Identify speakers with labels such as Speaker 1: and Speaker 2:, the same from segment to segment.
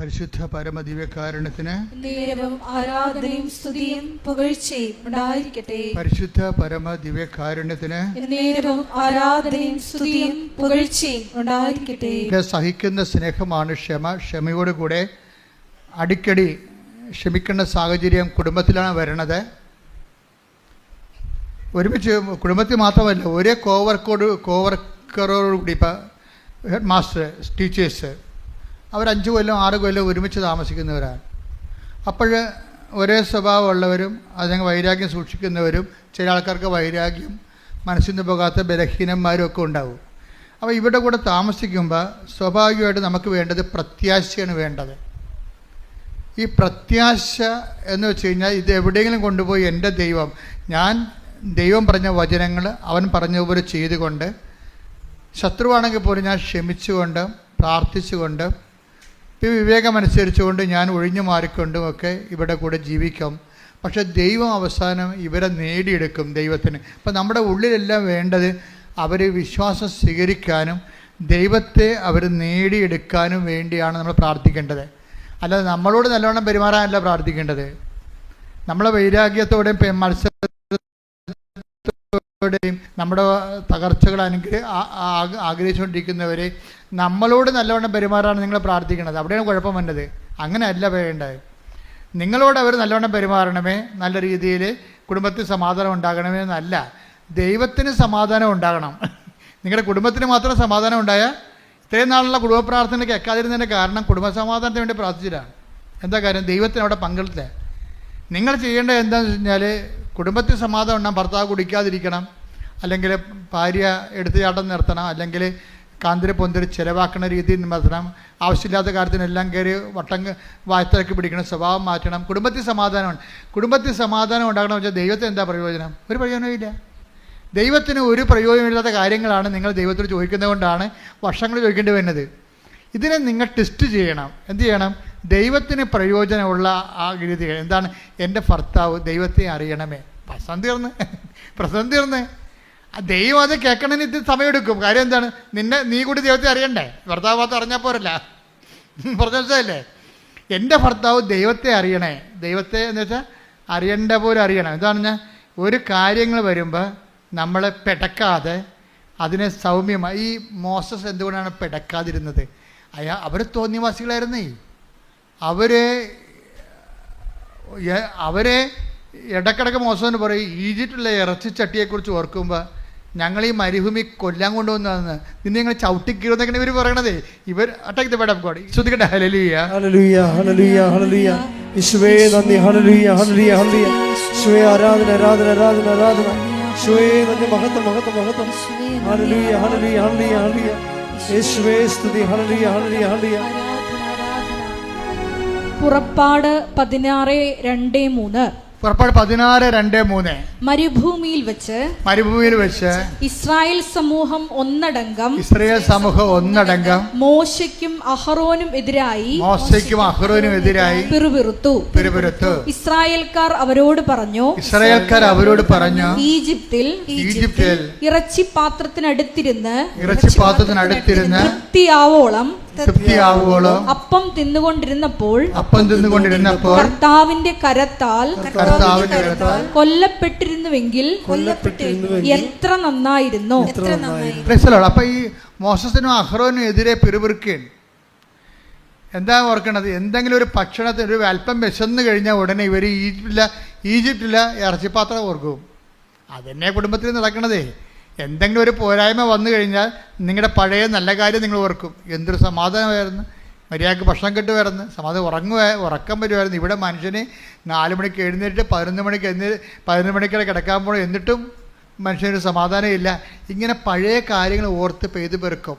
Speaker 1: പരിശുദ്ധ പരമദിവ്യകാരുണ്യത്തിന്
Speaker 2: നേരവും ആരാധനയും സ്തുതിയും പുകഴ്ചയും ഉണ്ടായിരിക്കട്ടെ.
Speaker 1: പരിശുദ്ധ പരമദിവ്യകാരുണ്യത്തിന്
Speaker 2: നേരവും ആരാധനയും സ്തുതിയും പുകഴ്ചയും ഉണ്ടായിരിക്കട്ടെ.
Speaker 1: സഹിക്കുന്ന സ്നേഹമാണ് ക്ഷമ. ക്ഷമയോടുകൂടെ അടിക്കടി ക്ഷമിക്കേണ്ട സാഹചര്യം കുടുംബത്തിലാണ് വരുന്നത്. ഒരുമിച്ച് കുടുംബത്തിൽ മാത്രമല്ല, ഒരേ കോവർക്കറോടുകൂടി ഇപ്പോൾ ഹെഡ് മാസ്റ്റർ, ടീച്ചേഴ്സ് അവർ 5 കൊല്ലം 6 കൊല്ലം ഒരുമിച്ച് താമസിക്കുന്നവരാണ്. അപ്പോൾ ഒരേ സ്വഭാവമുള്ളവരും അതിന് വൈരാഗ്യം സൂക്ഷിക്കുന്നവരും, ചില ആൾക്കാർക്ക് വൈരാഗ്യം മനസ്സിൽ നിന്ന് പോകാത്ത ബലഹീനന്മാരും ഒക്കെ ഉണ്ടാവും. അപ്പോൾ ഇവിടെ കൂടെ താമസിക്കുമ്പോൾ സ്വാഭാവികമായിട്ട് നമുക്ക് വേണ്ടത് പ്രത്യാശയാണ് വേണ്ടത്. ഈ പ്രത്യാശ എന്ന് വെച്ച് കഴിഞ്ഞാൽ ഇത് എവിടെയെങ്കിലും കൊണ്ടുപോയി എൻ്റെ ദൈവം പറഞ്ഞ വചനങ്ങൾ അവൻ പറഞ്ഞതുപോലെ ചെയ്തുകൊണ്ട്, ശത്രുവാണെങ്കിൽ പോലും ഞാൻ ക്ഷമിച്ചുകൊണ്ട് പ്രാർത്ഥിച്ചുകൊണ്ട് വിവേകമനുസരിച്ചുകൊണ്ട് ഞാൻ ഒഴിഞ്ഞു മാറിക്കൊണ്ടും ഒക്കെ ഇവിടെ കൂടെ ജീവിക്കും. പക്ഷേ ദൈവം അവസാനം ഇവരെ നേടിയെടുക്കും ദൈവത്തിന്. അപ്പം നമ്മുടെ ഉള്ളിലെല്ലാം വേണ്ടത് അവർ വിശ്വാസം സ്വീകരിക്കാനും ദൈവത്തെ അവർ നേടിയെടുക്കാനും വേണ്ടിയാണ് നമ്മൾ പ്രാർത്ഥിക്കേണ്ടത്. അല്ലാതെ നമ്മളോട് നല്ലവണ്ണം പെരുമാറാനല്ല പ്രാർത്ഥിക്കേണ്ടത്. നമ്മളെ വൈരാഗ്യത്തോടെയും മത്സരത്തോടെയും നമ്മുടെ തകർച്ചകൾ ആഗ്രഹിച്ചുകൊണ്ടിരിക്കുന്നവരെ നമ്മളോട് നല്ലവണ്ണം പെരുമാറാണ് നിങ്ങൾ പ്രാർത്ഥിക്കുന്നത്. അവിടെയാണ് കുഴപ്പം വന്നത്. അങ്ങനെയല്ല വേണ്ടത്. നിങ്ങളോട് അവർ നല്ലവണ്ണം പെരുമാറണമേ, നല്ല രീതിയിൽ കുടുംബത്തിൽ സമാധാനം ഉണ്ടാകണമേ എന്നല്ല, ദൈവത്തിന് സമാധാനം ഉണ്ടാകണം. നിങ്ങളുടെ കുടുംബത്തിന് മാത്രം സമാധാനം ഉണ്ടായാൽ ഇത്രയും നാളുള്ള കുടുംബ പ്രാർത്ഥനയ്ക്ക് എക്കാതിരുന്നതിൻ്റെ കാരണം കുടുംബസമാധാനത്തിന് വേണ്ടി പ്രാർത്ഥിച്ചിട്ടാണ്. എന്താ കാര്യം? ദൈവത്തിന് അവിടെ പങ്കെടുത്തില്ല. നിങ്ങൾ ചെയ്യേണ്ടത് എന്താണെന്ന് വെച്ച് കഴിഞ്ഞാൽ കുടുംബത്തിൽ സമാധാനം ഉണ്ടാകും. ഭർത്താവ് കുടിക്കാതിരിക്കണം, അല്ലെങ്കിൽ ഭാര്യ എടുത്തുചാട്ടം നിർത്തണം, അല്ലെങ്കിൽ കാന്തിരി പൊന്തിരി ചിലവാക്കുന്ന രീതിയിൽ നിർത്തണം, ആവശ്യമില്ലാത്ത കാര്യത്തിനെല്ലാം കയറി വായത്തിറക്കി പിടിക്കണം, സ്വഭാവം മാറ്റണം. കുടുംബത്തിൽ സമാധാനമാണ്. കുടുംബത്തിൽ സമാധാനം ഉണ്ടാകണമെന്ന് വെച്ചാൽ ദൈവത്തിന് എന്താ പ്രയോജനം? ഒരു പ്രയോജനമില്ല. ദൈവത്തിന് ഒരു പ്രയോജനമില്ലാത്ത കാര്യങ്ങളാണ് നിങ്ങൾ ദൈവത്തോട് ചോദിക്കുന്നത് കൊണ്ടാണ് വർഷങ്ങൾ ചോദിക്കേണ്ടി വരുന്നത്. ഇതിനെ നിങ്ങൾ ടെസ്റ്റ് ചെയ്യണം. എന്ത് ചെയ്യണം? ദൈവത്തിന് പ്രയോജനമുള്ള ആ രീതി എന്താണ്? എൻ്റെ ഭർത്താവ് ദൈവത്തെ അറിയണമേ. പ്രശ്നം തീർന്ന് ദൈവം അത് കേൾക്കണമെന്ന് ഇത് സമയമെടുക്കും. കാര്യം എന്താണ്? നീ കൂടി ദൈവത്തെ അറിയണ്ടേ? ഭർത്താവ് മാത്രം അറിഞ്ഞാൽ പോരല്ല. പറഞ്ഞല്ലേ, എൻ്റെ ഭർത്താവ് ദൈവത്തെ അറിയണേ. ദൈവത്തെ എന്ന് വെച്ചാൽ അറിയേണ്ട പോലെ അറിയണം. എന്താണ് ഞാൻ ഒരു കാര്യങ്ങൾ വരുമ്പോൾ നമ്മളെ പെടക്കാതെ അതിനെ സൗമ്യമായി. ഈ മോസസ് എന്തുകൊണ്ടാണ് പെടക്കാതിരുന്നത്? അവർ തോന്നിയവാസികളായിരുന്നേ. അവരെ ഇടക്കിടക്ക് മോശമെന്ന് പറയും. ഈജിപ്തിലെ ഇറച്ചിച്ചട്ടിയെക്കുറിച്ച് ഓർക്കുമ്പോൾ ഞങ്ങൾ ഈ മരുഭൂമി കൊല്ലാൻ കൊണ്ടുവന്നതെന്ന് നിന്നെ ഞങ്ങൾ ചവിട്ടിക്കീറുന്നൊക്കെ ഇവർ പറയണതേ. ഇവർ attack the word of God. ശ്രദ്ധിക്കട്ടെ. ഹല്ലേലൂയ ഹല്ലേലൂയ ഹല്ലേലൂയ ഹല്ലേലൂയ. യേശുവേ നന്ദി. ഹല്ലേലൂയ ഹല്ലേലൂയ ഹല്ലേലൂയ. യേശുവേ ആരാധന ആരാധന ആരാധന ആരാധന. യേശുവേ നന്ദി. മഹത്വം മഹത്വം മഹത്വം. ഹല്ലേലൂയ ഹല്ലേലൂയ ഹല്ലേലൂയ ഹല്ലേലൂയ. യേശുവേ സ്തുതി. ഹല്ലേലൂയ ഹല്ലേലൂയ ഹല്ലേലൂയ.
Speaker 2: പുറപ്പാട് 16:2-3.
Speaker 1: പുറപ്പാട് 16:2-3.
Speaker 2: മരുഭൂമിയിൽ വെച്ച് ഇസ്രായേൽ സമൂഹം ഒന്നടങ്കം മോശയ്ക്കും അഹറോനും എതിരായി പിറുപിറുത്തു. ഇസ്രായേൽക്കാർ അവരോട് പറഞ്ഞു, ഈജിപ്തിൽ ഇറച്ചിപ്പാത്രത്തിനടുത്തിരുന്ന് തൃപ്തിയാവോളം അപ്പം തിന്നുകൊണ്ടിരുന്നപ്പോൾ കർത്താവിന്റെ കരത്താൽ കൊല്ലപ്പെട്ടിരുന്നുവെങ്കിൽ എത്ര നന്നായിരുന്നു.
Speaker 1: അപ്പൊ ഈ മോശസിനും അഹ്റോനും എതിരെ പിറുപിറുക്കുകയാണ്. എന്താ ഓർക്കണത്? എന്തെങ്കിലും ഒരു ഭക്ഷണത്തിന് ഒരു അല്പം വിശന്ന് കഴിഞ്ഞാൽ ഉടനെ ഇവർ ഈജിപ്തിലെ ഇറച്ചിപ്പാത്രം ഓർക്കും. അതെന്നെ കുടുംബത്തിൽ നടക്കണതേ. എന്തെങ്കിലും ഒരു പോരായ്മ വന്നു കഴിഞ്ഞാൽ നിങ്ങളുടെ പഴയ നല്ല കാര്യം നിങ്ങൾ ഓർക്കും. എന്തൊരു സമാധാനമായിരുന്നു, മര്യാദക്ക് ഭക്ഷണം കിട്ടുമായിരുന്നു, സമാധാനം ഉറക്കം വരുമായിരുന്നു. ഇവിടെ മനുഷ്യന് 4 മണിക്ക് എഴുന്നേറ്റ് 11 മണിക്ക് കിടക്കാൻ പോകണം, എന്നിട്ടും മനുഷ്യനൊരു സമാധാനമില്ല. ഇങ്ങനെ പഴയ കാര്യങ്ങൾ ഓർത്ത് പെയ്തു പെറുക്കും.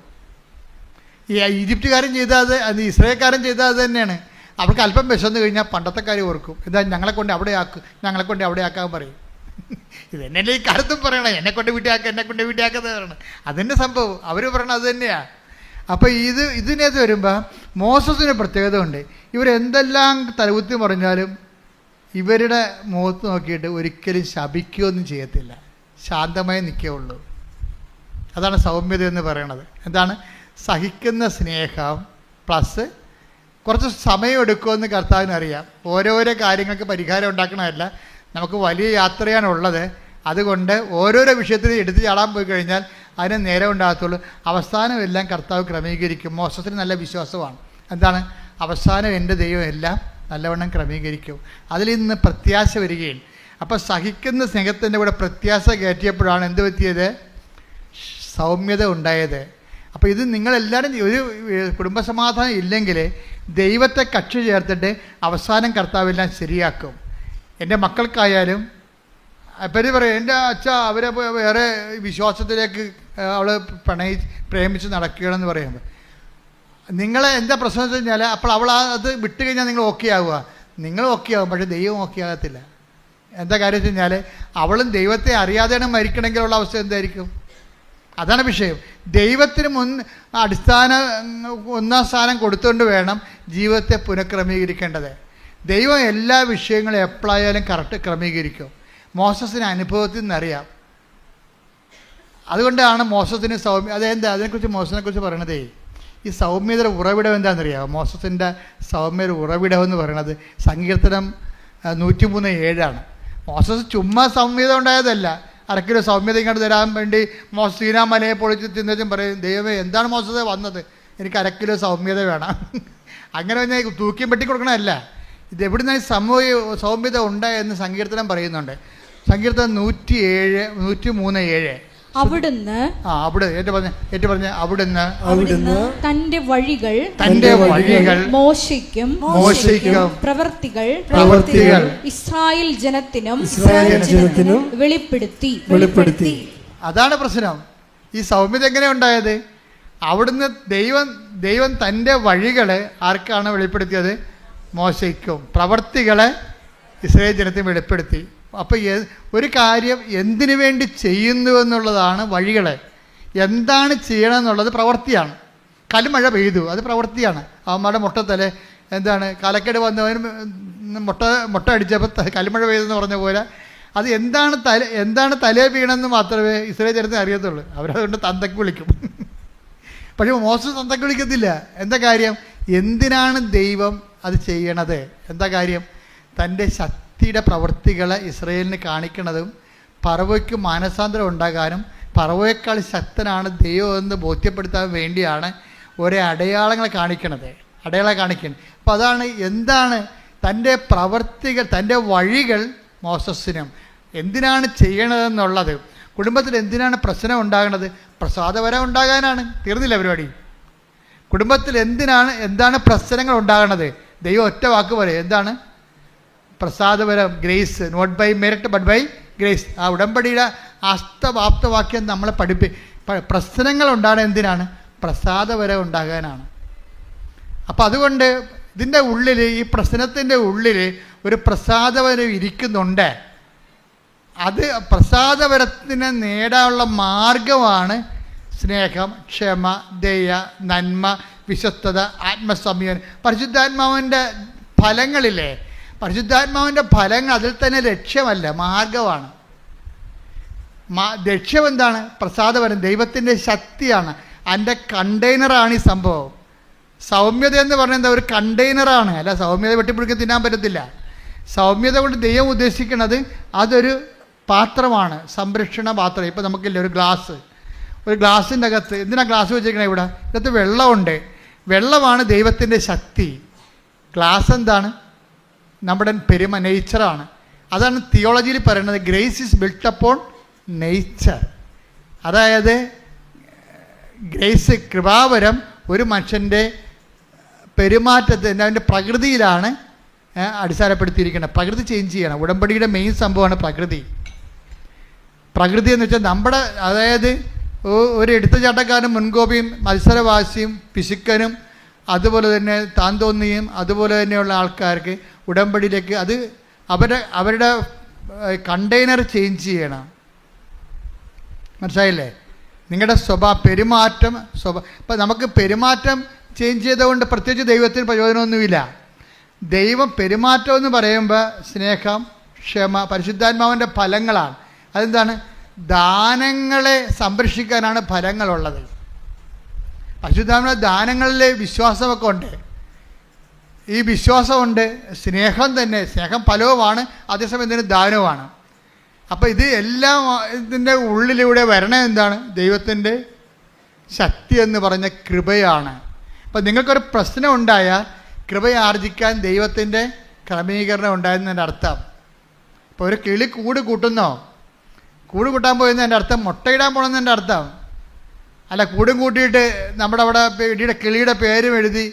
Speaker 1: ഈ ഈജിപ്തുകാരൻ ചെയ്താൽ അത് ഇസ്രായേൽക്കാരൻ ചെയ്താൽ അത് തന്നെയാണ്. അവർക്ക് അല്പം വിശന്ന് കഴിഞ്ഞാൽ പണ്ടത്തെ കാര്യം ഓർക്കും. എന്താ ഞങ്ങളെ കൊണ്ട് അവിടെ ആക്കാൻ പറയും. ഇതെന്നല്ലേ ഈ കാലത്തും പറയണം, എന്നെ കൊണ്ട് വീട്ടിലാക്കാന്ന് പറയണം. അതിൻ്റെ സംഭവം അവർ പറയണം അത് തന്നെയാണ്. അപ്പോൾ ഇതിനകത്ത് വരുമ്പോൾ മോസസിന് പ്രത്യേകത ഉണ്ട്. ഇവരെന്തെല്ലാം തലകുത്തി പറഞ്ഞാലും ഇവരുടെ മുഖത്ത് നോക്കിയിട്ട് ഒരിക്കലും ശപിക്കുകയൊന്നും ചെയ്യത്തില്ല, ശാന്തമായി നിൽക്കുകയുള്ളൂ. അതാണ് സൗമ്യത എന്ന് പറയണത്. എന്താണ്? സഹിക്കുന്ന സ്നേഹം പ്ലസ് കുറച്ച് സമയം എടുക്കുമെന്ന് കർത്താവിനറിയാം. ഓരോരോ കാര്യങ്ങൾക്ക് പരിഹാരം ഉണ്ടാക്കണമല്ല, നമുക്ക് വലിയ യാത്രയാണുള്ളത്. അതുകൊണ്ട് ഓരോരോ വിഷയത്തിൽ എടുത്ത് ചാടാൻ പോയി കഴിഞ്ഞാൽ അതിന് നേരം ഉണ്ടാകത്തുള്ളൂ. അവസാനം എല്ലാം കർത്താവ് ക്രമീകരിക്കും. മോശത്തിന് നല്ല വിശ്വാസമാണ്. എന്താണ്? അവസാനം എൻ്റെ ദൈവം എല്ലാം നല്ലവണ്ണം ക്രമീകരിക്കും. അതിൽ നിന്ന് പ്രത്യാശ വരികയും, അപ്പോൾ സഹിക്കുന്ന സ്നേഹത്തിൻ്റെ കൂടെ പ്രത്യാശ കയറ്റിയപ്പോഴാണ് എന്ത് പറ്റിയത്? സൗമ്യത ഉണ്ടായത്. അപ്പോൾ ഇത് നിങ്ങളെല്ലാവരും ഒരു കുടുംബസമാധാനം ഇല്ലെങ്കിൽ ദൈവത്തെ കക്ഷി ചേർത്തിട്ട് അവസാനം കർത്താവെല്ലാം ശരിയാക്കും. എൻ്റെ മക്കൾക്കായാലും ഇപ്പം പറയും, എൻ്റെ അച്ഛ അവരെ വേറെ വിശ്വാസത്തിലേക്ക് അവൾ പ്രേമിച്ച് നടക്കുകയാണെന്ന് പറയുമ്പോൾ നിങ്ങളെ എന്താ പ്രശ്നം വെച്ച് കഴിഞ്ഞാൽ അപ്പോൾ അവൾ അത് വിട്ട് കഴിഞ്ഞാൽ നിങ്ങൾ ഓക്കെ ആവുക. നിങ്ങൾ ഓക്കെ ആവും, പക്ഷേ ദൈവം ഓക്കെ ആകത്തില്ല. എന്താ കാര്യം വെച്ച് കഴിഞ്ഞാൽ അവളും ദൈവത്തെ അറിയാതെയാണ് മരിക്കണമെങ്കിലുള്ള അവസ്ഥ എന്തായിരിക്കും? അതാണ് വിഷയം. ദൈവത്തിന് ഒന്നാം സ്ഥാനം കൊടുത്തുകൊണ്ട് വേണം ജീവിതത്തെ പുനഃക്രമീകരിക്കേണ്ടത്. ദൈവം എല്ലാ വിഷയങ്ങളും എപ്പോഴായാലും കറക്റ്റ് ക്രമീകരിക്കും. മോശസിന് അനുഭവത്തിൽ നിന്നറിയാം. അതുകൊണ്ടാണ് മോശത്തിന് സൗമ്യ. അതെന്താ അതിനെക്കുറിച്ച് മോശത്തിനെക്കുറിച്ച് പറയണതേ, ഈ സൗമ്യതയുടെ ഉറവിടം എന്താണെന്നറിയാമോ? മോശത്തിൻ്റെ സൗമ്യയുടെ ഉറവിടം എന്ന് പറയണത് സങ്കീർത്തനം 103:7 മോശസ് ചുമ്മാ സൗമ്യത ഉണ്ടായതല്ല. അരക്കിലോ സൗമ്യത ഇങ്ങോട്ട് തരാൻ വേണ്ടി സീനാ മലയെ പൊളിച്ച് തിന്നതും പറയും, ദൈവമേ എന്താണ് മോശത്തെ വന്നത്, എനിക്ക് അരക്കിലോ സൗമ്യത വേണം. അങ്ങനെ ഞാൻ തൂക്കിയും വെട്ടി കൊടുക്കണമല്ല. ഇത് എവിടെ നിന്ന് സൗമ്യത ഉണ്ടായെന്ന് സങ്കീർത്തനം പറയുന്നുണ്ട്. സങ്കീർത്തനം 103:7 അവിടുന്ന്
Speaker 2: തന്റെ വഴികൾ മോശയ്ക്കും പ്രവൃത്തികൾ ഇസ്രായേൽ ജനത്തിനും വെളിപ്പെടുത്തി.
Speaker 1: അതാണ് പ്രശ്നം. ഈ സൗമ്യത എങ്ങനെ ഉണ്ടായത്? അവിടുന്ന് ദൈവം തൻ്റെ വഴികളെ ആർക്കാണ് വെളിപ്പെടുത്തിയത്? മോശയ്ക്കും. പ്രവൃത്തികളെ ഇസ്രായേൽ ജനത്തിന് വെളിപ്പെടുത്തി. അപ്പോൾ ഒരു കാര്യം എന്തിനു വേണ്ടി ചെയ്യുന്നു എന്നുള്ളതാണ് വഴികളെ. എന്താണ് ചെയ്യണമെന്നുള്ളത് പ്രവൃത്തിയാണ്. കൽമഴ പെയ്തു, അത് പ്രവൃത്തിയാണ്. അവന്മാരുടെ മുട്ടത്തലെ എന്താണ് കാലക്കേട് വന്നവന് മുട്ട അടിച്ചപ്പോൾ കൽമഴ പെയ്തെന്ന് പറഞ്ഞ പോലെ അത് എന്താണ് തലേ വീണെന്ന് മാത്രമേ ഇസ്രായേൽ ജനത്തിന് അറിയത്തുള്ളൂ. അവരതുകൊണ്ട് തന്തക്ക് വിളിക്കും. പക്ഷേ മോശം തന്തക്ക് വിളിക്കത്തില്ല. എന്താ കാര്യം? എന്തിനാണ് ദൈവം അത് ചെയ്യണത്? എന്താ കാര്യം? തൻ്റെ ശക്തിയുടെ പ്രവൃത്തികളെ ഇസ്രായേലിന് കാണിക്കുന്നതും ഫറവോയ്ക്ക് മാനസാന്തരം ഉണ്ടാകാനും ഫറവോയേക്കാൾ ശക്തനാണ് ദൈവം എന്ന് ബോധ്യപ്പെടുത്താൻ വേണ്ടിയാണ് ഓരോ അടയാളങ്ങളെ കാണിക്കുന്നത്. അപ്പോൾ അതാണ് എന്താണ് തൻ്റെ പ്രവൃത്തികൾ, തൻ്റെ വഴികൾ മോശസിനും എന്തിനാണ് ചെയ്യണതെന്നുള്ളത്. കുടുംബത്തിൽ എന്തിനാണ് പ്രശ്നം ഉണ്ടാകുന്നത്? പ്രസാദവരം ഉണ്ടാകാനാണ്. തീർന്നില്ല പരിപാടി. കുടുംബത്തിൽ എന്താണ് പ്രശ്നങ്ങൾ ഉണ്ടാകുന്നത്? ദൈവം ഒറ്റ വാക്ക് പറയും, എന്താണ്? പ്രസാദപരം, grace, not by merit but by grace. ആ ഉടമ്പടിയുടെ ആപ്തവാക്യം നമ്മളെ പ്രശ്നങ്ങൾ ഉണ്ടാകുന്നത് എന്തിനാണ്? പ്രസാദപരം ഉണ്ടാകാനാണ്. അപ്പം അതുകൊണ്ട് ഇതിൻ്റെ ഉള്ളിൽ, ഈ പ്രശ്നത്തിൻ്റെ ഉള്ളിൽ ഒരു പ്രസാദപരം ഇരിക്കുന്നുണ്ട്. അത് പ്രസാദപരത്തിനെ നേടാനുള്ള മാർഗമാണ് സ്നേഹം, ക്ഷമ, ദയ, നന്മ, വിശ്വസ്തത, ആത്മസംയമനം. പരിശുദ്ധാത്മാവിൻ്റെ ഫലങ്ങളില്ലേ? പരിശുദ്ധാത്മാവിൻ്റെ ഫലങ്ങൾ അതിൽ തന്നെ ലക്ഷ്യമല്ല, മാർഗമാണ്. ലക്ഷ്യം എന്താണ്? പ്രസാദപരം, ദൈവത്തിൻ്റെ ശക്തിയാണ്. അതിൻ്റെ കണ്ടെയ്നറാണ് ഈ സംഭവം. സൗമ്യത എന്ന് പറഞ്ഞാൽ ഒരു കണ്ടെയ്നറാണ്. അല്ല സൗമ്യത വെട്ടിപ്പിടിക്കാൻ തിന്നാൻ പറ്റത്തില്ല. സൗമ്യത കൊണ്ട് ദൈവം ഉദ്ദേശിക്കുന്നത് അതൊരു പാത്രമാണ്, സംരക്ഷണ പാത്രം. ഇപ്പം നമുക്കില്ല ഒരു ഗ്ലാസിൻ്റെ അകത്ത് എന്തിനാണ് ഗ്ലാസ് വെച്ചിരിക്കണേ? ഇതിനകത്ത് വെള്ളമുണ്ട്. വെള്ളമാണ് ദൈവത്തിൻ്റെ ശക്തി. ഗ്ലാസ് എന്താണ്? നമ്മുടെ നേച്ചറാണ്. അതാണ് തിയോളജിയിൽ പറയുന്നത്, grace is built upon nature. അതായത് ഗ്രേസ്, കൃപാവരം ഒരു മനുഷ്യൻ്റെ പെരുമാറ്റത്തിൻ്റെ അവൻ്റെ പ്രകൃതിയിലാണ് അടിസ്ഥാനപ്പെടുത്തിയിരിക്കുന്നത്. പ്രകൃതി ചേഞ്ച് ചെയ്യണം. ഉടമ്പടിയുടെ മെയിൻ സംഭവമാണ് പ്രകൃതി. എന്ന് വെച്ചാൽ നമ്മുടെ, അതായത് ഒരു എടുത്തുചാട്ടക്കാരനും മുൻകോപിയും മത്സരവാസിയും പിശുക്കനും അതുപോലെ തന്നെ താൻ തോന്നിയും അതുപോലെ തന്നെയുള്ള ആൾക്കാർക്ക് ഉടമ്പടിയിലേക്ക് അത് അവരുടെ കണ്ടെയ്നർ ചേഞ്ച് ചെയ്യണം. മനസ്സിലായില്ലേ? നിങ്ങളുടെ പെരുമാറ്റം ഇപ്പം നമുക്ക് പെരുമാറ്റം ചേഞ്ച് ചെയ്തുകൊണ്ട് പ്രത്യേകിച്ച് ദൈവത്തിന് പ്രയോജനമൊന്നുമില്ല. ദൈവം പെരുമാറ്റം എന്ന് പറയുമ്പോൾ സ്നേഹം, ക്ഷമ, പരിശുദ്ധാത്മാവിൻ്റെ ഫലങ്ങളാണ്. അതെന്താണ്? ദാനങ്ങളെ സംരക്ഷിക്കാനാണ് ഫലങ്ങളുള്ളത്. പരിശുദ്ധാത്മാവിൻ്റെ ദാനങ്ങളിലെ വിശ്വാസമൊക്കെ ഉണ്ട്. ഈ വിശ്വാസമുണ്ട്, സ്നേഹം തന്നെ, സ്നേഹം ഫലവുമാണ്, അതേസമയം ഇതിന് ദാനവുമാണ്. അപ്പോൾ ഇത് എല്ലാം ഇതിൻ്റെ ഉള്ളിലൂടെ വരണ എന്താണ്? ദൈവത്തിൻ്റെ ശക്തി എന്ന് പറഞ്ഞ കൃപയാണ്. അപ്പം നിങ്ങൾക്കൊരു പ്രശ്നം ഉണ്ടായാൽ കൃപയാർജിക്കാൻ ദൈവത്തിൻ്റെ ക്രമീകരണം ഉണ്ടായെന്നതിൻ്റെ അർത്ഥം. ഇപ്പോൾ ഒരു കിളി കൂട് കൂട്ടുന്നോ, കൂട് കൂട്ടാൻ പോയെന്നതിൻ്റെ അർത്ഥം മുട്ടയിടാൻ പോകണമെന്നതിൻ്റെ അർത്ഥം അല്ല. കൂടും കൂട്ടിയിട്ട് നമ്മുടെ അവിടെ ഇടിയുടെ കിളിയുടെ പേരും എഴുതി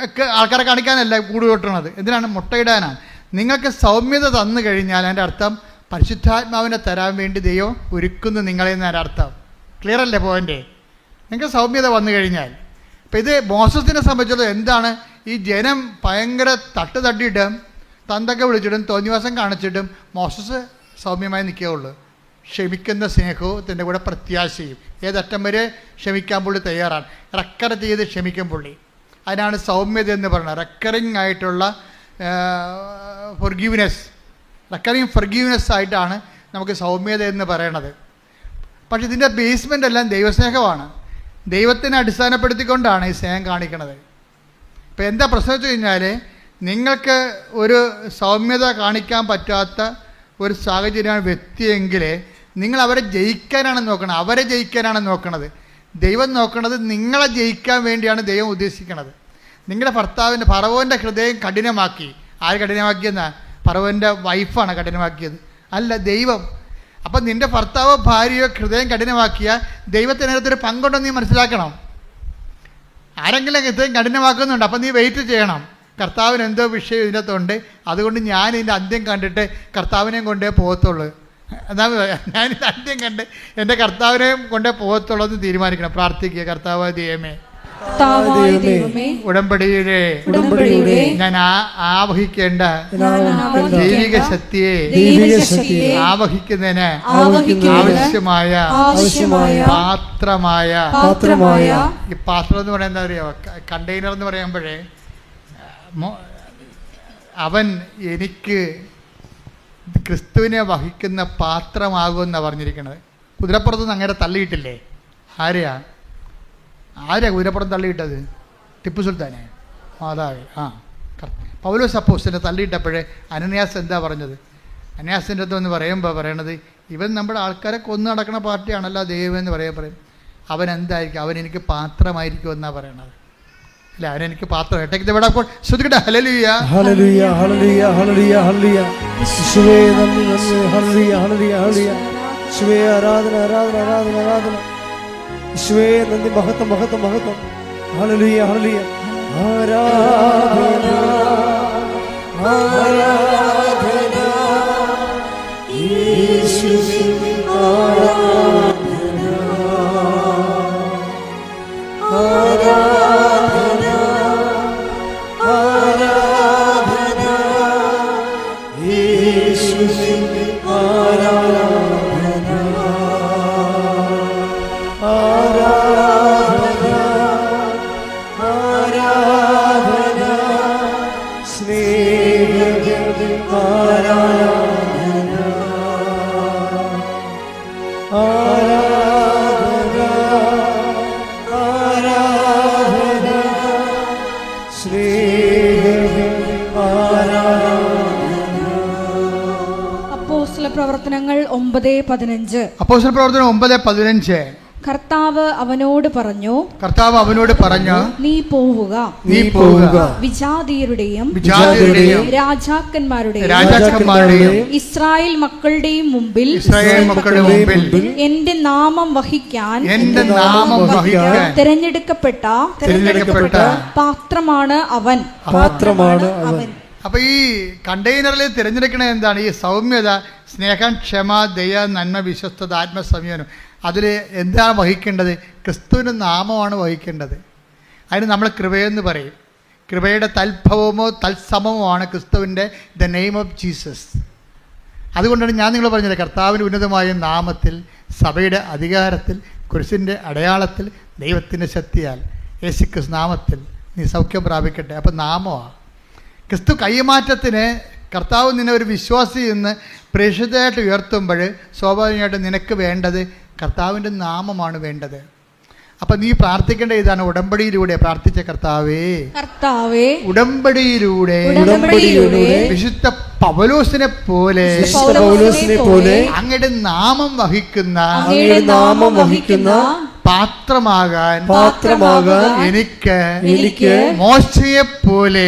Speaker 1: ഒക്കെ ആൾക്കാരെ കാണിക്കാനല്ല കൂട് കൂട്ടണത്. എന്തിനാണ്? മുട്ടയിടാനാണ്. നിങ്ങൾക്ക് സൗമ്യത തന്നു കഴിഞ്ഞാൽ അതിൻ്റെ അർത്ഥം പരിശുദ്ധാത്മാവിനെ തരാൻ വേണ്ടി ദൈവം ഒരുക്കുന്നു നിങ്ങളെ എന്നതിൻ്റെ അർത്ഥം. ക്ലിയർ അല്ലേ പോയിൻ്റ്? നിങ്ങൾക്ക് സൗമ്യത വന്നു കഴിഞ്ഞാൽ. ഇപ്പം ഇത് മോസസിനെ സംബന്ധിച്ചിടത്തോളം എന്താണ്? ഈ ജനം ഭയങ്കര തട്ടിയിട്ടും തന്തൊക്കെ വിളിച്ചിട്ടും തോന്നിവാസം കാണിച്ചിട്ടും മോസസ് സൗമ്യമായി നിൽക്കുകയുള്ളൂ. ക്ഷമിക്കുന്ന സ്നേഹത്തിൻ്റെ കൂടെ പ്രത്യാശയും. ഏതറ്റം വരെ ക്ഷമിക്കാൻ പുള്ളി തയ്യാറാണ്. റെക്കർ ചെയ്ത് ക്ഷമിക്കും പുള്ളി. അതിനാണ് സൗമ്യത എന്ന് പറയുന്നത്. റെക്കറിങ് ഫൊർഗീവ്നെസ് ആയിട്ടാണ് നമുക്ക് സൗമ്യത എന്ന് പറയണത്. പക്ഷെ ഇതിൻ്റെ ബേസ്മെൻ്റ് എല്ലാം ദൈവസ്നേഹമാണ്. ദൈവത്തിനെ അടിസ്ഥാനപ്പെടുത്തിക്കൊണ്ടാണ് ഈ സ്നേഹം കാണിക്കുന്നത്. ഇപ്പം എന്താ പ്രശ്നം വെച്ച് കഴിഞ്ഞാൽ, നിങ്ങൾക്ക് ഒരു സൗമ്യത കാണിക്കാൻ പറ്റാത്ത ഒരു സാഹചര്യമാണ് വ്യക്തിയെങ്കിൽ നിങ്ങൾ അവരെ ജയിക്കാനാണ് നോക്കുന്നത്. അവരെ ജയിക്കാനാണ് നോക്കുന്നത്. ദൈവം നോക്കുന്നത് നിങ്ങളെ ജയിക്കാൻ വേണ്ടിയാണ് ദൈവം ഉദ്ദേശിക്കുന്നത്. നിങ്ങളുടെ ഫറവോൻ്റെ ഹൃദയം കഠിനമാക്കി. ആര് കഠിനമാക്കിയെന്നാ? ഫറവോൻ്റെ വൈഫാണ് കഠിനമാക്കിയത്, അല്ല ദൈവം. അപ്പം നിൻ്റെ ഭർത്താവോ ഭാര്യയോ ഹൃദയം കഠിനമാക്കിയാൽ ദൈവത്തിനകത്തൊരു പങ്കുണ്ടെന്ന് നീ മനസ്സിലാക്കണം. ആരെങ്കിലും ഹൃദയം കഠിനമാക്കുന്നുണ്ട്, അപ്പം നീ വെയിറ്റ് ചെയ്യണം. കർത്താവിന് എന്തോ വിഷയം ഇതിനകത്തുണ്ട്, അതുകൊണ്ട് ഞാൻ ഇതിൻ്റെ അന്ത്യം കണ്ടിട്ട് കർത്താവിനെയും കൊണ്ടേ പോകത്തുള്ളൂ. എന്നാ ഞാനിത് അന്ത്യം കണ്ട് എൻ്റെ കർത്താവിനെയും കൊണ്ടേ പോകത്തുള്ളൂ എന്ന് തീരുമാനിക്കണം. പ്രാർത്ഥിക്കുക. കർത്താവായ ദൈവമേ, ഉടമ്പടിയുടെ ഞാൻ ആവഹിക്കേണ്ട ദൈവിക ശക്തിയെ ആവഹിക്കുന്നതിന് ആവശ്യമായ പാത്രമായ ഈ പാത്രം എന്ന് പറയാൻ എന്താ പറയുക? കണ്ടെയ്നർ എന്ന് പറയുമ്പോഴേ അവൻ എനിക്ക് ക്രിസ്തുവിനെ വഹിക്കുന്ന പാത്രമാകുമെന്നാണ് പറഞ്ഞിരിക്കുന്നത്. കുതിരപ്പുറത്തുനിന്ന് അങ്ങനെ തള്ളിയിട്ടില്ലേ? ആരെയാ കുതിരപ്പുറം തള്ളിയിട്ടത്? ടിപ്പു സുൽത്താനെ, മാതാവേ. പൗലോസ് അപ്പോസ്തലനെ തള്ളിയിട്ടപ്പോഴേ അനന്യാസ് എന്താ പറഞ്ഞത്? അനന്യാസിൻ്റെ അടുത്ത് എന്ന് പറയുമ്പോൾ പറയണത്, ഇവൻ നമ്മുടെ ആൾക്കാരെ കൊന്നു നടക്കുന്ന പാർട്ടിയാണല്ലോ ദൈവം എന്ന് പറയും. അവൻ എന്തായിരിക്കും? അവൻ എനിക്ക് പാത്രമായിരിക്കും എന്നാണ് പറയണത്. അല്ല, അവനെനിക്ക് പാത്രം. ഏട്ടയ്ക്ക് ഇവിടെ അപ്പോൾ ശ്രദ്ധിക്കട്ടെ. ഹല്ലേലൂയ,
Speaker 3: ഹല്ലേലൂയ, ഹല്ലേലൂയ, ഹല്ലേലൂയ, ഹല്ലേലൂയ. യേശുവേ നന്ദി, നന്ദി. ഹല്ലേലൂയ, ഹല്ലേലൂയ, ഹല്ലേലൂയ. യേശുവേ ആരാധന, ആരാധന, ആരാധന, ആരാധന. യേശുവേ നന്ദി. മഹത്വം, മഹത്വം, മഹത്വം. Hallelujah, hallelujah. ആരാധന, ആരാധന. യേശുവേ ആരാധന, ആരാധന, ആരാധന. യേശുവേ ആരാധന, ആരാധന, ആരാധന. സ്നേഹം ആരാധന, ആരാധന, ആരാധന. സ്നേഹം ആരാധന.
Speaker 2: അപ്പോസ്തലപ്രവർത്തനങ്ങൾ 9:15.
Speaker 1: അപ്പോസ്തലപ്രവർത്തനം 9:15.
Speaker 2: കർത്താവ് അവനോട് പറഞ്ഞു,
Speaker 1: നീ പോവുക,
Speaker 2: വിജാതീയരുടെയും രാജാക്കന്മാരുടെയും ഇസ്രായേൽ മക്കളുടെയും മുമ്പിൽ എന്റെ നാമം വഹിക്കാൻ തിരഞ്ഞെടുക്കപ്പെട്ട പാത്രമാണ് അവൻ.
Speaker 1: അപ്പൊ ഈ കണ്ടെയ്നറിൽ തിരഞ്ഞെടുക്കണ എന്താണ്? ഈ സൗമ്യത, സ്നേഹം, ക്ഷമ, ദയ, നന്മ, വിശ്വസ്തത, ആത്മസംയമനം. അതിൽ എന്താണ് വഹിക്കേണ്ടത്? ക്രിസ്തുവിൻ്റെ നാമമാണ് വഹിക്കേണ്ടത്. അതിന് നമ്മൾ കൃപയെന്ന് പറയും. കൃപയുടെ തൽഭവമോ തത്സമമോ ആണ് ക്രിസ്തുവിൻ്റെ ദ നെയിം ഓഫ് ജീസസ്. അതുകൊണ്ടാണ് ഞാൻ നിങ്ങൾ പറഞ്ഞത്, കർത്താവിൻ്റെ ഉന്നതമായ നാമത്തിൽ, സഭയുടെ അധികാരത്തിൽ, കുരിശിൻ്റെ അടയാളത്തിൽ, ദൈവത്തിൻ്റെ ശക്തിയാൽ, യേശുക്രിസ്തു നാമത്തിൽ നീ സൗഖ്യം പ്രാപിക്കട്ടെ. അപ്പം നാമമാണ് ക്രിസ്തു. കൈമാറ്റത്തിന് കർത്താവ് നിന്നെ ഒരു വിശ്വാസി എന്ന് പ്രേക്ഷിതമായിട്ട് ഉയർത്തുമ്പോൾ സ്വാഭാവികമായിട്ട് നിനക്ക് വേണ്ടത് കർത്താവിൻ്റെ നാമമാണ് വേണ്ടത്. അപ്പൊ നീ പ്രാർത്ഥിക്കേണ്ട ഇതാണ്, ഉടമ്പടിയിലൂടെ പ്രാർത്ഥിച്ച കർത്താവേ,
Speaker 2: കർത്താവേ,
Speaker 1: ഉടമ്പടിയിലൂടെ വിശുദ്ധ പൗലോസിനെ പോലെ അങ്ങയുടെ നാമം വഹിക്കുന്ന പാത്രമാകാൻ എനിക്ക് മോശയെ പോലെ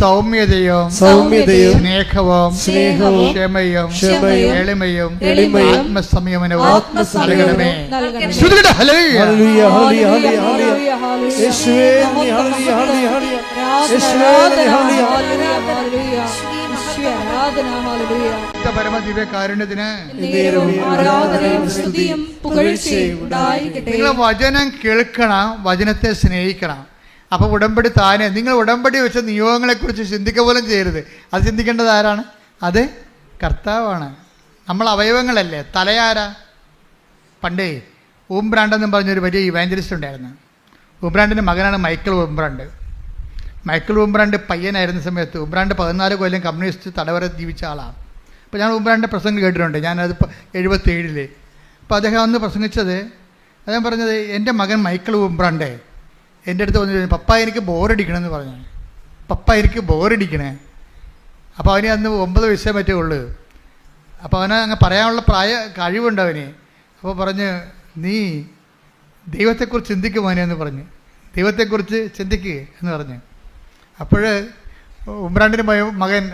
Speaker 1: സൗമ്യതയും സ്നേഹവും ക്ഷമയും എളിമയും ആത്മസംയമനവും നൽകണമേ. പരമദിവ്യകാരുണ്യത്തിന് നിങ്ങൾ വചനം കേൾക്കണം, വചനത്തെ സ്നേഹിക്കണം. അപ്പൊ ഉടമ്പടി താനെ, നിങ്ങൾ ഉടമ്പടി വെച്ച നിയോഗങ്ങളെ കുറിച്ച് ചിന്തിക്കുക പോലും ചെയ്യരുത്. അത് ചിന്തിക്കേണ്ടത് ആരാണ്? അത് കർത്താവാണ്. നമ്മൾ അവയവങ്ങളല്ലേ. തലയാരാ? പണ്ടേ ഊംബ്രാണ്ടെന്നും പറഞ്ഞൊരു വലിയ ഇവാഞ്ചലിസ്റ്റ് ഉണ്ടായിരുന്നു. ഊംബ്രാണ്ടിൻ്റെ മകനാണ് മൈക്കിൾ ഊംബ്രാണ്ട്. മൈക്കിൾ ഊംബ്രാണ്ട് പയ്യനായിരുന്ന സമയത്ത്, ഊംബ്രാണ്ട് 14 കൊല്ലം കമ്മ്യൂണിസ്റ്റ് തടവറ ജീവിച്ച ആളാണ്. അപ്പോൾ ഞാൻ ഊംബ്രാണ്ടിൻ്റെ പ്രസംഗം കേട്ടിട്ടുണ്ട്. ഞാനത് 77. അപ്പോൾ അദ്ദേഹം അന്ന് പ്രസംഗിച്ചത്, അദ്ദേഹം പറഞ്ഞത്, എൻ്റെ മകൻ മൈക്കിൾ ഊംബ്രാണ്ട് എൻ്റെ അടുത്ത് വന്നിട്ട്, പപ്പ എനിക്ക് ബോറടിക്കണമെന്ന് പറഞ്ഞു. പപ്പ എനിക്ക് ബോറടിക്കണേ. അപ്പോൾ അവന് അന്ന് 9 വയസ്സേ മറ്റേ ഉള്ളൂ. അപ്പോൾ അവന് അങ്ങ് പറയാനുള്ള കഴിവുണ്ട് അവന്. അപ്പോൾ പറഞ്ഞ്, നീ ദൈവത്തെക്കുറിച്ച് ചിന്തിക്കുമോനെ എന്ന് പറഞ്ഞ്, ദൈവത്തെക്കുറിച്ച് ചിന്തിക്കുക എന്ന് പറഞ്ഞ്. അപ്പോൾ ഉംബ്രാണ്ടിൻ്റെ മകൻ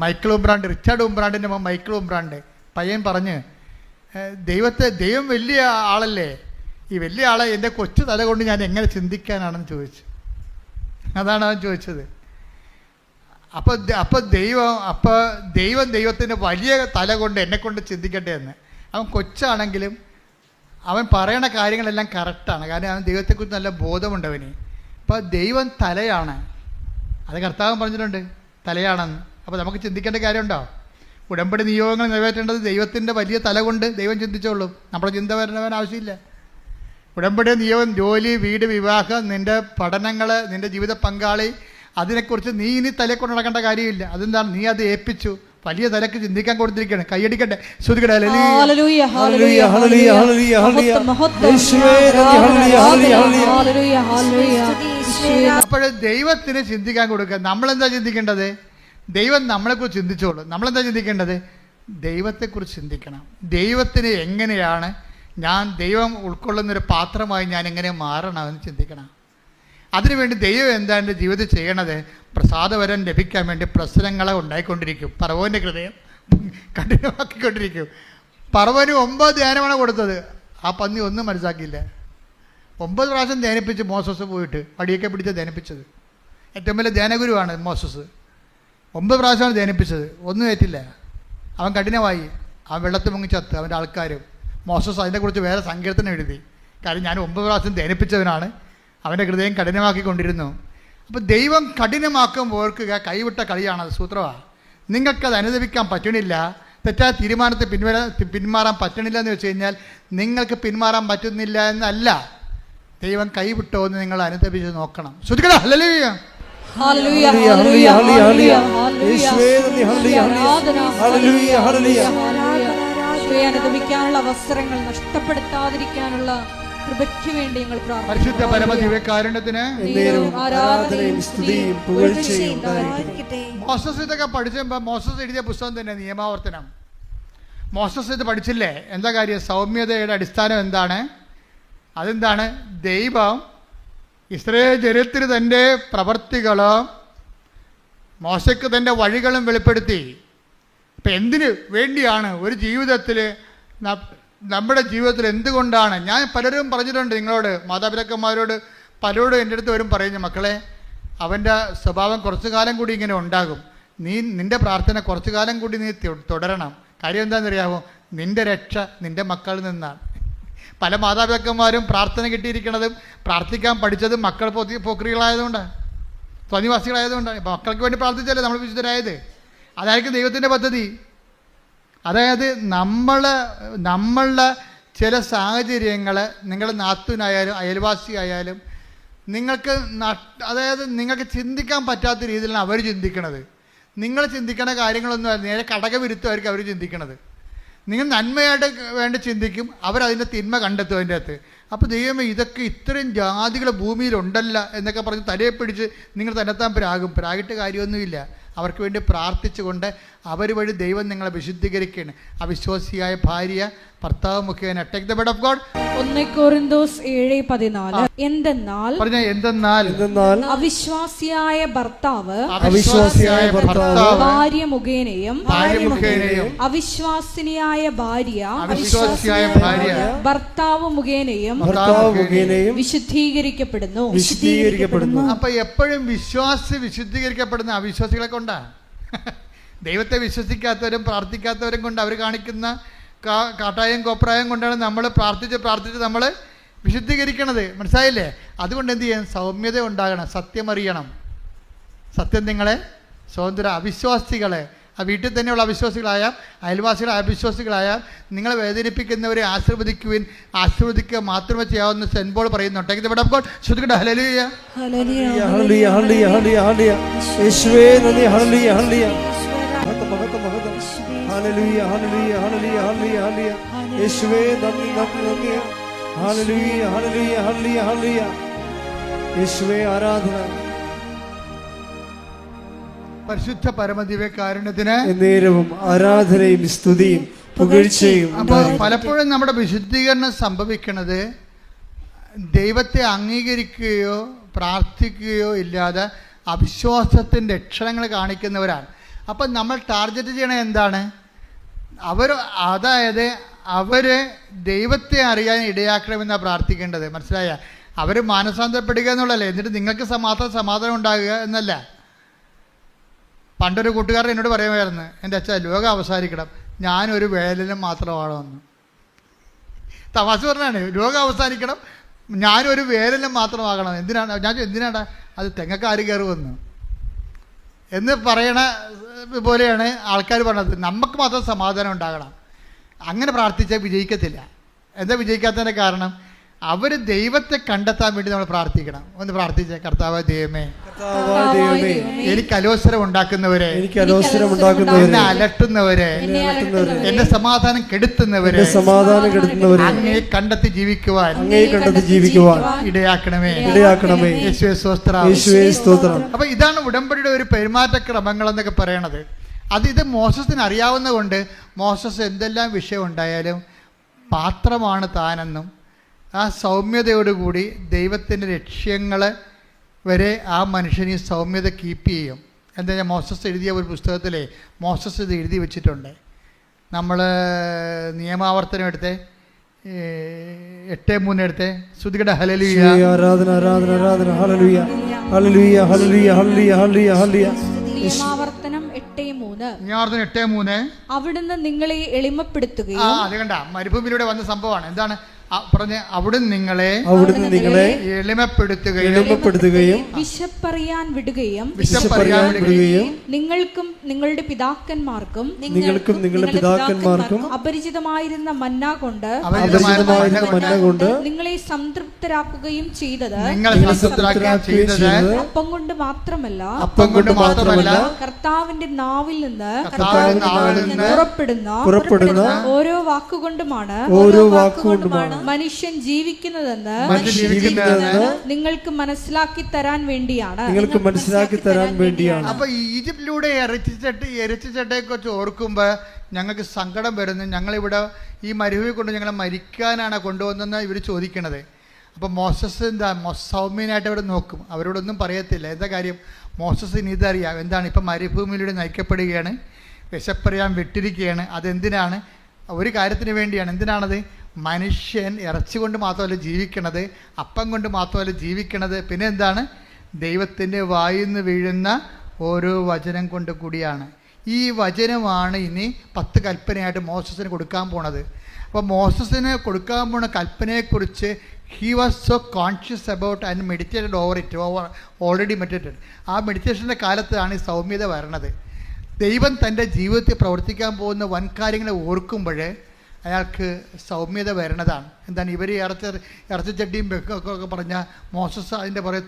Speaker 1: മൈക്കിൾ ഊംബ്രാണ്ട്, റിച്ചാർഡ് ഊംബ്രാണ്ടിൻ്റെ മകൻ മൈക്കിൾ ഊംബ്രാണ്ട് പയ്യൻ പറഞ്ഞ്, ദൈവം വലിയ ആളല്ലേ, ഈ വലിയ ആളെ എൻ്റെ കൊച്ചു തല കൊണ്ട് ഞാൻ എങ്ങനെ ചിന്തിക്കാനാണെന്ന് ചോദിച്ചു. അതാണ് അവൻ ചോദിച്ചത്. അപ്പോൾ ദൈവത്തിൻ്റെ വലിയ തല കൊണ്ട് എന്നെക്കൊണ്ട് ചിന്തിക്കട്ടെ എന്ന്. അവൻ കൊച്ചാണെങ്കിലും അവൻ പറയണ കാര്യങ്ങളെല്ലാം കറക്റ്റാണ്. കാരണം അവൻ ദൈവത്തെക്കുറിച്ച് നല്ല ബോധമുണ്ട് അവന്. അപ്പോൾ ദൈവം തലയാണ്, അത് കർത്താവ് പറഞ്ഞിട്ടുണ്ട് തലയാണെന്ന്. അപ്പോൾ നമുക്ക് ചിന്തിക്കേണ്ട കാര്യമുണ്ടോ? ഉടമ്പടി നിയോഗങ്ങൾ നിറവേറ്റേണ്ടത് ദൈവത്തിൻ്റെ വലിയ തല കൊണ്ട് ദൈവം ചിന്തിച്ചോളും. നമ്മുടെ ചിന്ത വരണവൻ ആവശ്യമില്ല. ഉടമ്പടി നിയോഗം, ജോലി, വീട്, വിവാഹം, നിൻ്റെ പഠനങ്ങൾ, നിൻ്റെ ജീവിത പങ്കാളി, അതിനെക്കുറിച്ച് നീ ഇനി തലയെ കൊണ്ട് നടക്കേണ്ട കാര്യമില്ല. അതെന്താണ്? നീ അത് ഏൽപ്പിച്ചു. വലിയ തലക്ക് ചിന്തിക്കാൻ കൊടുത്തിരിക്കുകയാണ്. കയ്യടിക്കട്ടെ, ശ്രുതിക്കട്ടെ. അപ്പോൾ ദൈവത്തിന് ചിന്തിക്കാൻ കൊടുക്കുക. നമ്മളെന്താ ചിന്തിക്കേണ്ടത്? ദൈവം നമ്മളെക്കുറിച്ച് ചിന്തിച്ചോളൂ. നമ്മളെന്താ ചിന്തിക്കേണ്ടത്? ദൈവത്തെക്കുറിച്ച് ചിന്തിക്കണം. ദൈവത്തിന് എങ്ങനെയാണ് ദൈവം ഉൾക്കൊള്ളുന്നൊരു പാത്രമായി ഞാൻ എങ്ങനെ മാറണമെന്ന് ചിന്തിക്കണം. അതിനുവേണ്ടി ദൈവം എന്താ എൻ്റെ ജീവിതത്തിൽ ചെയ്യണത്? പ്രസാദവരം ലഭിക്കാൻ വേണ്ടി പ്രശ്നങ്ങളെ ഉണ്ടായിക്കൊണ്ടിരിക്കും. പറവോൻ്റെ ഹൃദയം കഠിനമാക്കിക്കൊണ്ടിരിക്കും. പറവന് 9 ധ്യാനമാണ് കൊടുത്തത്. ആ പന്നി ഒന്നും മനസ്സാക്കിയില്ല. 9 പ്രാവശ്യം ധ്യാനിപ്പിച്ച് മോസസ് പോയിട്ട് വടിയൊക്കെ പിടിച്ച് ധ്യാനിപ്പിച്ചത്. ഏറ്റവും വലിയ ധ്യാനഗുരുവാണ് മോസസ്. 9 പ്രാവശ്യമാണ് ധ്യാനിപ്പിച്ചത്, ഒന്നും ഏറ്റില്ല. അവൻ കഠിനമായി. അവൻ വെള്ളത്തിൽ മുങ്ങി ചത്ത്. അവൻ്റെ ആൾക്കാരും. മോസസ് അതിനെക്കുറിച്ച് വേറെ സങ്കീർത്തനം എഴുതി. കാര്യം ഞാൻ 9 പ്രാവശ്യം ധ്യാനിപ്പിച്ചവനാണ്. അവൻ്റെ ഹൃദയം കഠിനമാക്കിക്കൊണ്ടിരുന്നു. അപ്പോൾ ദൈവം കഠിനമാക്കുമ്പോൾ ഓർക്കുക, കൈവിട്ട കളിയാണത്. സൂത്രമാണ്. നിങ്ങൾക്കത് അനുഭവിക്കാൻ പറ്റണില്ല, തെറ്റായ തീരുമാനത്തെ പിന്മാറാൻ പറ്റണില്ല എന്ന് വെച്ച് കഴിഞ്ഞാൽ നിങ്ങൾക്ക് പിന്മാറാൻ പറ്റുന്നില്ല എന്നല്ല, ദൈവം കൈവിട്ടോ എന്ന് നിങ്ങൾ അനുഭവിച്ച് നോക്കണം. ശ്രദ്ധിക്കണം. ഹല്ലേലൂയ.
Speaker 2: അനുഭവിക്കാനുള്ള അവസരങ്ങൾ നഷ്ടപ്പെടുത്താതിരിക്കാനുള്ള കൃപയ്ക്ക് വേണ്ടി ഞങ്ങൾ
Speaker 1: പരിശുദ്ധ പരമദിവ്യകാരുണ്യത്തിന് മോസസ് ഇതൊക്കെ പഠിച്ചപ്പോൾ മോസസ് എഴുതിയ പുസ്തകം തന്നെ നിയമാവർത്തനം. മോസസ് ഇത് പഠിച്ചില്ലേ? എന്താ കാര്യം? സൗമ്യതയുടെ അടിസ്ഥാനം എന്താണ്? അതെന്താണ്? ദൈവം ഇസ്രായേൽ ജനത്തിന് തൻ്റെ പ്രവർത്തികളും മോശയ്ക്ക് തൻ്റെ വഴികളും വെളിപ്പെടുത്തി. ഇപ്പം എന്തിനു വേണ്ടിയാണ് ഒരു ജീവിതത്തിൽ, നമ്മുടെ ജീവിതത്തിൽ എന്തുകൊണ്ടാണ്? ഞാൻ പലരും പറഞ്ഞിട്ടുണ്ട് നിങ്ങളോട്, മാതാപിതാക്കന്മാരോട് പലരോടും എൻ്റെ അടുത്ത് വരും പറയുന്നു, മക്കളെ അവൻ്റെ സ്വഭാവം കുറച്ചു കാലം കൂടി ഇങ്ങനെ ഉണ്ടാകും, നിൻ്റെ പ്രാർത്ഥന കുറച്ചു കാലം കൂടി നീ തുടരണം. കാര്യം എന്താണെന്നറിയാമോ? നിൻ്റെ രക്ഷ നിൻ്റെ മക്കളിൽ നിന്നാണ്. പല മാതാപിതാക്കന്മാരും പ്രാർത്ഥന കിട്ടിയിരിക്കുന്നതും പ്രാർത്ഥിക്കാൻ പഠിച്ചതും മക്കൾ പോക്രികളായതുകൊണ്ടാണ്, സ്വനിവാസികളായതുകൊണ്ടാണ്. ഇപ്പം മക്കൾക്ക് വേണ്ടി പ്രാർത്ഥിച്ചല്ലേ നമ്മൾ വിശുദ്ധരായത്. അതായിരിക്കും ദൈവത്തിൻ്റെ പദ്ധതി. അതായത് നമ്മളുടെ ചില സാഹചര്യങ്ങൾ, നിങ്ങളുടെ നാത്തൂനായാലും അയൽവാസിയായാലും നിങ്ങൾക്ക് ചിന്തിക്കാൻ പറ്റാത്ത രീതിയിലാണ് അവർ ചിന്തിക്കണത്. നിങ്ങൾ ചിന്തിക്കണ കാര്യങ്ങളൊന്നും നേരെ കടകവിരുദ്ധമായിരിക്കും അവർ ചിന്തിക്കണത്. നിങ്ങൾ നന്മയായിട്ട് വേണ്ടി ചിന്തിക്കും, അവരതിൻ്റെ തിന്മ കണ്ടെത്തും അതിൻ്റെ അകത്ത്. അപ്പോൾ ദൈവമേ ഇതൊക്കെ ഇത്രയും ജാതികൾ ഭൂമിയിലുണ്ടല്ല എന്നൊക്കെ പറഞ്ഞ് തലയെ പിടിച്ച് നിങ്ങൾ തന്നെത്താൻ പ്രാഗിട്ട് കാര്യമൊന്നുമില്ല. അവർക്ക് വേണ്ടി പ്രാർത്ഥിച്ചുകൊണ്ട് അവർ വഴി ദൈവം നിങ്ങളെ വിശുദ്ധീകരിക്കുകയാണ്. അവിശ്വാസിയായ ഭാര്യ ഭർത്താവ് മുഖേന. Take the word of God.
Speaker 2: 1 കൊരിന്തോസ് 7:14. എന്തെന്നാൽ അവിശ്വാസിയായ ഭർത്താവ് ഭാര്യ മുഖേനയും അവിശ്വാസിനിയായ ഭാര്യ ഭർത്താവ് മുഖേനയും വിശുദ്ധീകരിക്കപ്പെടുന്നു.
Speaker 1: അപ്പൊ എപ്പോഴും വിശുദ്ധീകരിക്കപ്പെടുന്ന അവിശ്വാസികളെ കൊണ്ടാണ്. ദൈവത്തെ വിശ്വസിക്കാത്തവരും പ്രാർത്ഥിക്കാത്തവരും കൊണ്ട് അവർ കാണിക്കുന്ന കാട്ടായം കോപ്രായം കൊണ്ടാണ് നമ്മൾ പ്രാർത്ഥിച്ച് നമ്മൾ വിശുദ്ധീകരിക്കണത്. മനസ്സിലായില്ലേ? അതുകൊണ്ട് എന്ത് ചെയ്യാൻ? സൗമ്യത ഉണ്ടാകണം, സത്യം അറിയണം. സത്യം നിങ്ങളെ സ്വതന്ത്ര. അവിശ്വാസികളെ, ആ വീട്ടിൽ തന്നെയുള്ള അവിശ്വാസികളായ, അയൽവാസികളായ അവിശ്വാസികളായ നിങ്ങളെ വേദനിപ്പിക്കുന്നവരെ ആശീർവദിക്കുക മാത്രമേ ചെയ്യാവുന്ന സെന്റ് പോൾ പറയുന്നുണ്ട്. ശ്രദ്ധിക്കട്ടെ. ഹല്ലേലൂയ,
Speaker 3: ഹല്ലേലൂയ, ഹല്ലേലൂയ, ഹല്ലേലൂയ, ഹല്ലേലൂയ. യേശുവേ നന്ദി. ഹല്ലേലൂയ, ഹല്ലേലൂയ. ഹല്ലേലൂയ, ഹല്ലേലൂയ, ഹല്ലേലൂയ, ഹല്ലേലൂയ. യേശുവേ നന്ദി, നന്ദി. ഹല്ലേലൂയ, ഹല്ലേലൂയ, ഹല്ലേലൂയ, ഹല്ലേലൂയ. യേശുവേ ആരാധന.
Speaker 1: പരിശുദ്ധ പരമദിവ്യകാരുണ്യത്തിന്
Speaker 3: നേരവും ആരാധനയും സ്തുതിയും പുകഴ്ചയും.
Speaker 1: പലപ്പോഴും നമ്മുടെ വിശുദ്ധീകരണം സംഭവിക്കുന്നത് ദൈവത്തെ അംഗീകരിക്കുകയോ പ്രാർത്ഥിക്കുകയോ ഇല്ലാതെ അവിശ്വാസത്തിൻ്റെ അക്ഷരങ്ങൾ കാണിക്കുന്നവരാണ്. അപ്പം നമ്മൾ ടാർഗറ്റ് ചെയ്യണത് എന്താണ്? അതായത് അവർ ദൈവത്തെ അറിയാൻ ഇടയാക്കണമെന്നാണ് പ്രാർത്ഥിക്കേണ്ടത്. മനസ്സിലായ? അവർ മാനസാന്തരപ്പെടുക എന്നുള്ളതല്ലേ. എന്നിട്ട് നിങ്ങൾക്ക് സമാധാനം ഉണ്ടാകുക എന്നല്ല. പണ്ടൊരു കൂട്ടുകാരൻ എന്നോട് പറയുമായിരുന്നു, എൻ്റെ അച്ഛാ ലോകം അവസാനിക്കണം, ഞാനൊരു വേലനും മാത്രമാണെന്ന്. തമാശ പറഞ്ഞാണ്. ലോകം അവസാനിക്കണം, ഞാനൊരു വേലനും മാത്രമാകണം. എന്തിനാണ്? ഞാൻ എന്തിനാണ് അത്? തെങ്ങക്കാര് കയറുമെന്ന് എന്ന് പറയണ പോലെയാണ് ആൾക്കാർ പറഞ്ഞത്. നമുക്ക് മാത്രം സമാധാനം ഉണ്ടാകണം. അങ്ങനെ പ്രാർത്ഥിച്ചാൽ വിജയിക്കത്തില്ല. എന്താ വിജയിക്കാത്തതിൻ്റെ കാരണം? അവർ ദൈവത്തെ കണ്ടെത്താൻ വേണ്ടി നമ്മൾ പ്രാർത്ഥിക്കണം. ഒന്ന് പ്രാർത്ഥിച്ചേ. കർത്താവ് ദൈവമേ, എനിക്ക് അലോസരം ഉണ്ടാക്കുന്നവരെ, എന്നെ അലട്ടുന്നവരെ, എന്റെ സമാധാനം കെടുത്തുന്നവരെ അങ്ങേ കണ്ടെത്തി ജീവിക്കുവാൻ ഇടയാക്കണമേ. യേശുവേ സ്തോത്രം. അപ്പൊ ഇതാണ് ഉടമ്പടിയുടെ ഒരു പെരുമാറ്റക്രമങ്ങൾ എന്നൊക്കെ പറയണത്. ഇത് മോശസിന് അറിയാവുന്ന കൊണ്ട് മോശസ് എന്തെല്ലാം വിഷയം ഉണ്ടായാലും പാത്രമാണ് താനെന്നും ആ സൗമ്യതയോടുകൂടി ദൈവത്തിൻ്റെ ലക്ഷ്യങ്ങൾ വരെ ആ മനുഷ്യന് ഈ സൗമ്യത കീപ്പ് ചെയ്യും. എന്താ ഞാൻ മോശസ് എഴുതിയ ഒരു പുസ്തകത്തിലെ മോശസ് ഇത് എഴുതി വെച്ചിട്ടുണ്ട്. നമ്മൾ നിയമാവർത്തനം എടുത്തേ 8:3 എടുത്തേ. ശ്രുതികട ഹല്ലേലൂയ,
Speaker 3: ആരാധന, ആരാധന, ആരാധന. ഹല്ലേലൂയ, ഹല്ലേലൂയ, ഹല്ലേലൂയ, ഹല്ലേലൂയ, ഹല്ലേലൂയ, ഹല്ലേലൂയ.
Speaker 2: നിയമാവർത്തനം 8:3.
Speaker 3: അവിടുന്ന് നിങ്ങളെ എളിമപ്പെടുത്തുകയും.
Speaker 1: അത് കണ്ട മരുഭൂമിയിലൂടെ വന്ന സംഭവമാണ്. എന്താണ് പറഞ്ഞ? അവിടുന്ന് നിങ്ങളെ എളിമപ്പെടുത്തുകയും
Speaker 2: വിശപ്പറിയാൻ വിടുകയും നിങ്ങൾക്കും നിങ്ങളുടെ പിതാക്കന്മാർക്കും അപരിചിതമായിരുന്ന മന്ന കൊണ്ട് നിങ്ങളെ സംതൃപ്തരാക്കുകയും ചെയ്തത് അപ്പം കൊണ്ട് മാത്രമല്ല കർത്താവിന്റെ നാവിൽ നിന്ന് പുറപ്പെടുന്ന ഓരോ വാക്കുകൊണ്ടുമാണ് മനുഷ്യൻ ജീവിക്കുന്നതെന്ന് നിങ്ങൾക്ക് മനസ്സിലാക്കി തരാൻ വേണ്ടിയാണ്.
Speaker 1: അപ്പൊ ഈജിപ്തിലൂടെ ഇറച്ചിച്ചട്ടയെ കുറിച്ച് ഓർക്കുമ്പോൾ ഞങ്ങൾക്ക് സങ്കടം വരുന്നു. ഞങ്ങളിവിടെ ഈ മരുഭൂമി കൊണ്ട് ഞങ്ങളെ മരിക്കാനാണ് കൊണ്ടുവന്നെന്ന് ഇവർ ചോദിക്കണത്. അപ്പോൾ മോശസ് എന്താ സൗമ്യനായിട്ട് അവിടെ നോക്കും. അവരോടൊന്നും പറയത്തില്ല. എന്താ കാര്യം? മോശസിന് ഇതറിയാം. എന്താണ്? ഇപ്പം മരുഭൂമിയിലൂടെ നയിക്കപ്പെടുകയാണ്, വിശപ്പറിയാൻ വിട്ടിരിക്കുകയാണ്. അതെന്തിനാണ്? ഒരു കാര്യത്തിന് വേണ്ടിയാണ്. എന്തിനാണത്? മനുഷ്യൻ ഇറച്ചി കൊണ്ട് മാത്രമല്ല ജീവിക്കണത്, അപ്പം കൊണ്ട് മാത്രമല്ല ജീവിക്കണത്. പിന്നെ എന്താണ്? ദൈവത്തിൻ്റെ വായിൽ നിന്ന് വീഴുന്ന ഓരോ വചനം കൊണ്ട് കൂടിയാണ്. ഈ വചനമാണ് ഇനി 10 കൽപ്പനയായിട്ട് മോശസിന് കൊടുക്കാൻ പോണത്. അപ്പോൾ മോശസിന് കൊടുക്കാൻ പോണ കൽപ്പനയെക്കുറിച്ച് he was so conscious about and meditated over it, already meditated. ആ മെഡിറ്റേഷൻ്റെ കാലത്താണ് ഈ സൗമ്യത വരണത്. ദൈവം തൻ്റെ ജീവിതത്തിൽ പ്രവർത്തിക്കാൻ പോകുന്ന വൻ കാര്യങ്ങളെ ഓർക്കുമ്പോൾ അയാൾക്ക് സൗമ്യത വരണതാണ്. എന്താണ്? ഇവർ ഇറച്ചിച്ചട്ടിയും വെക്കൊക്കെ പറഞ്ഞാൽ മോശസ് അതിൻ്റെ പുറകെ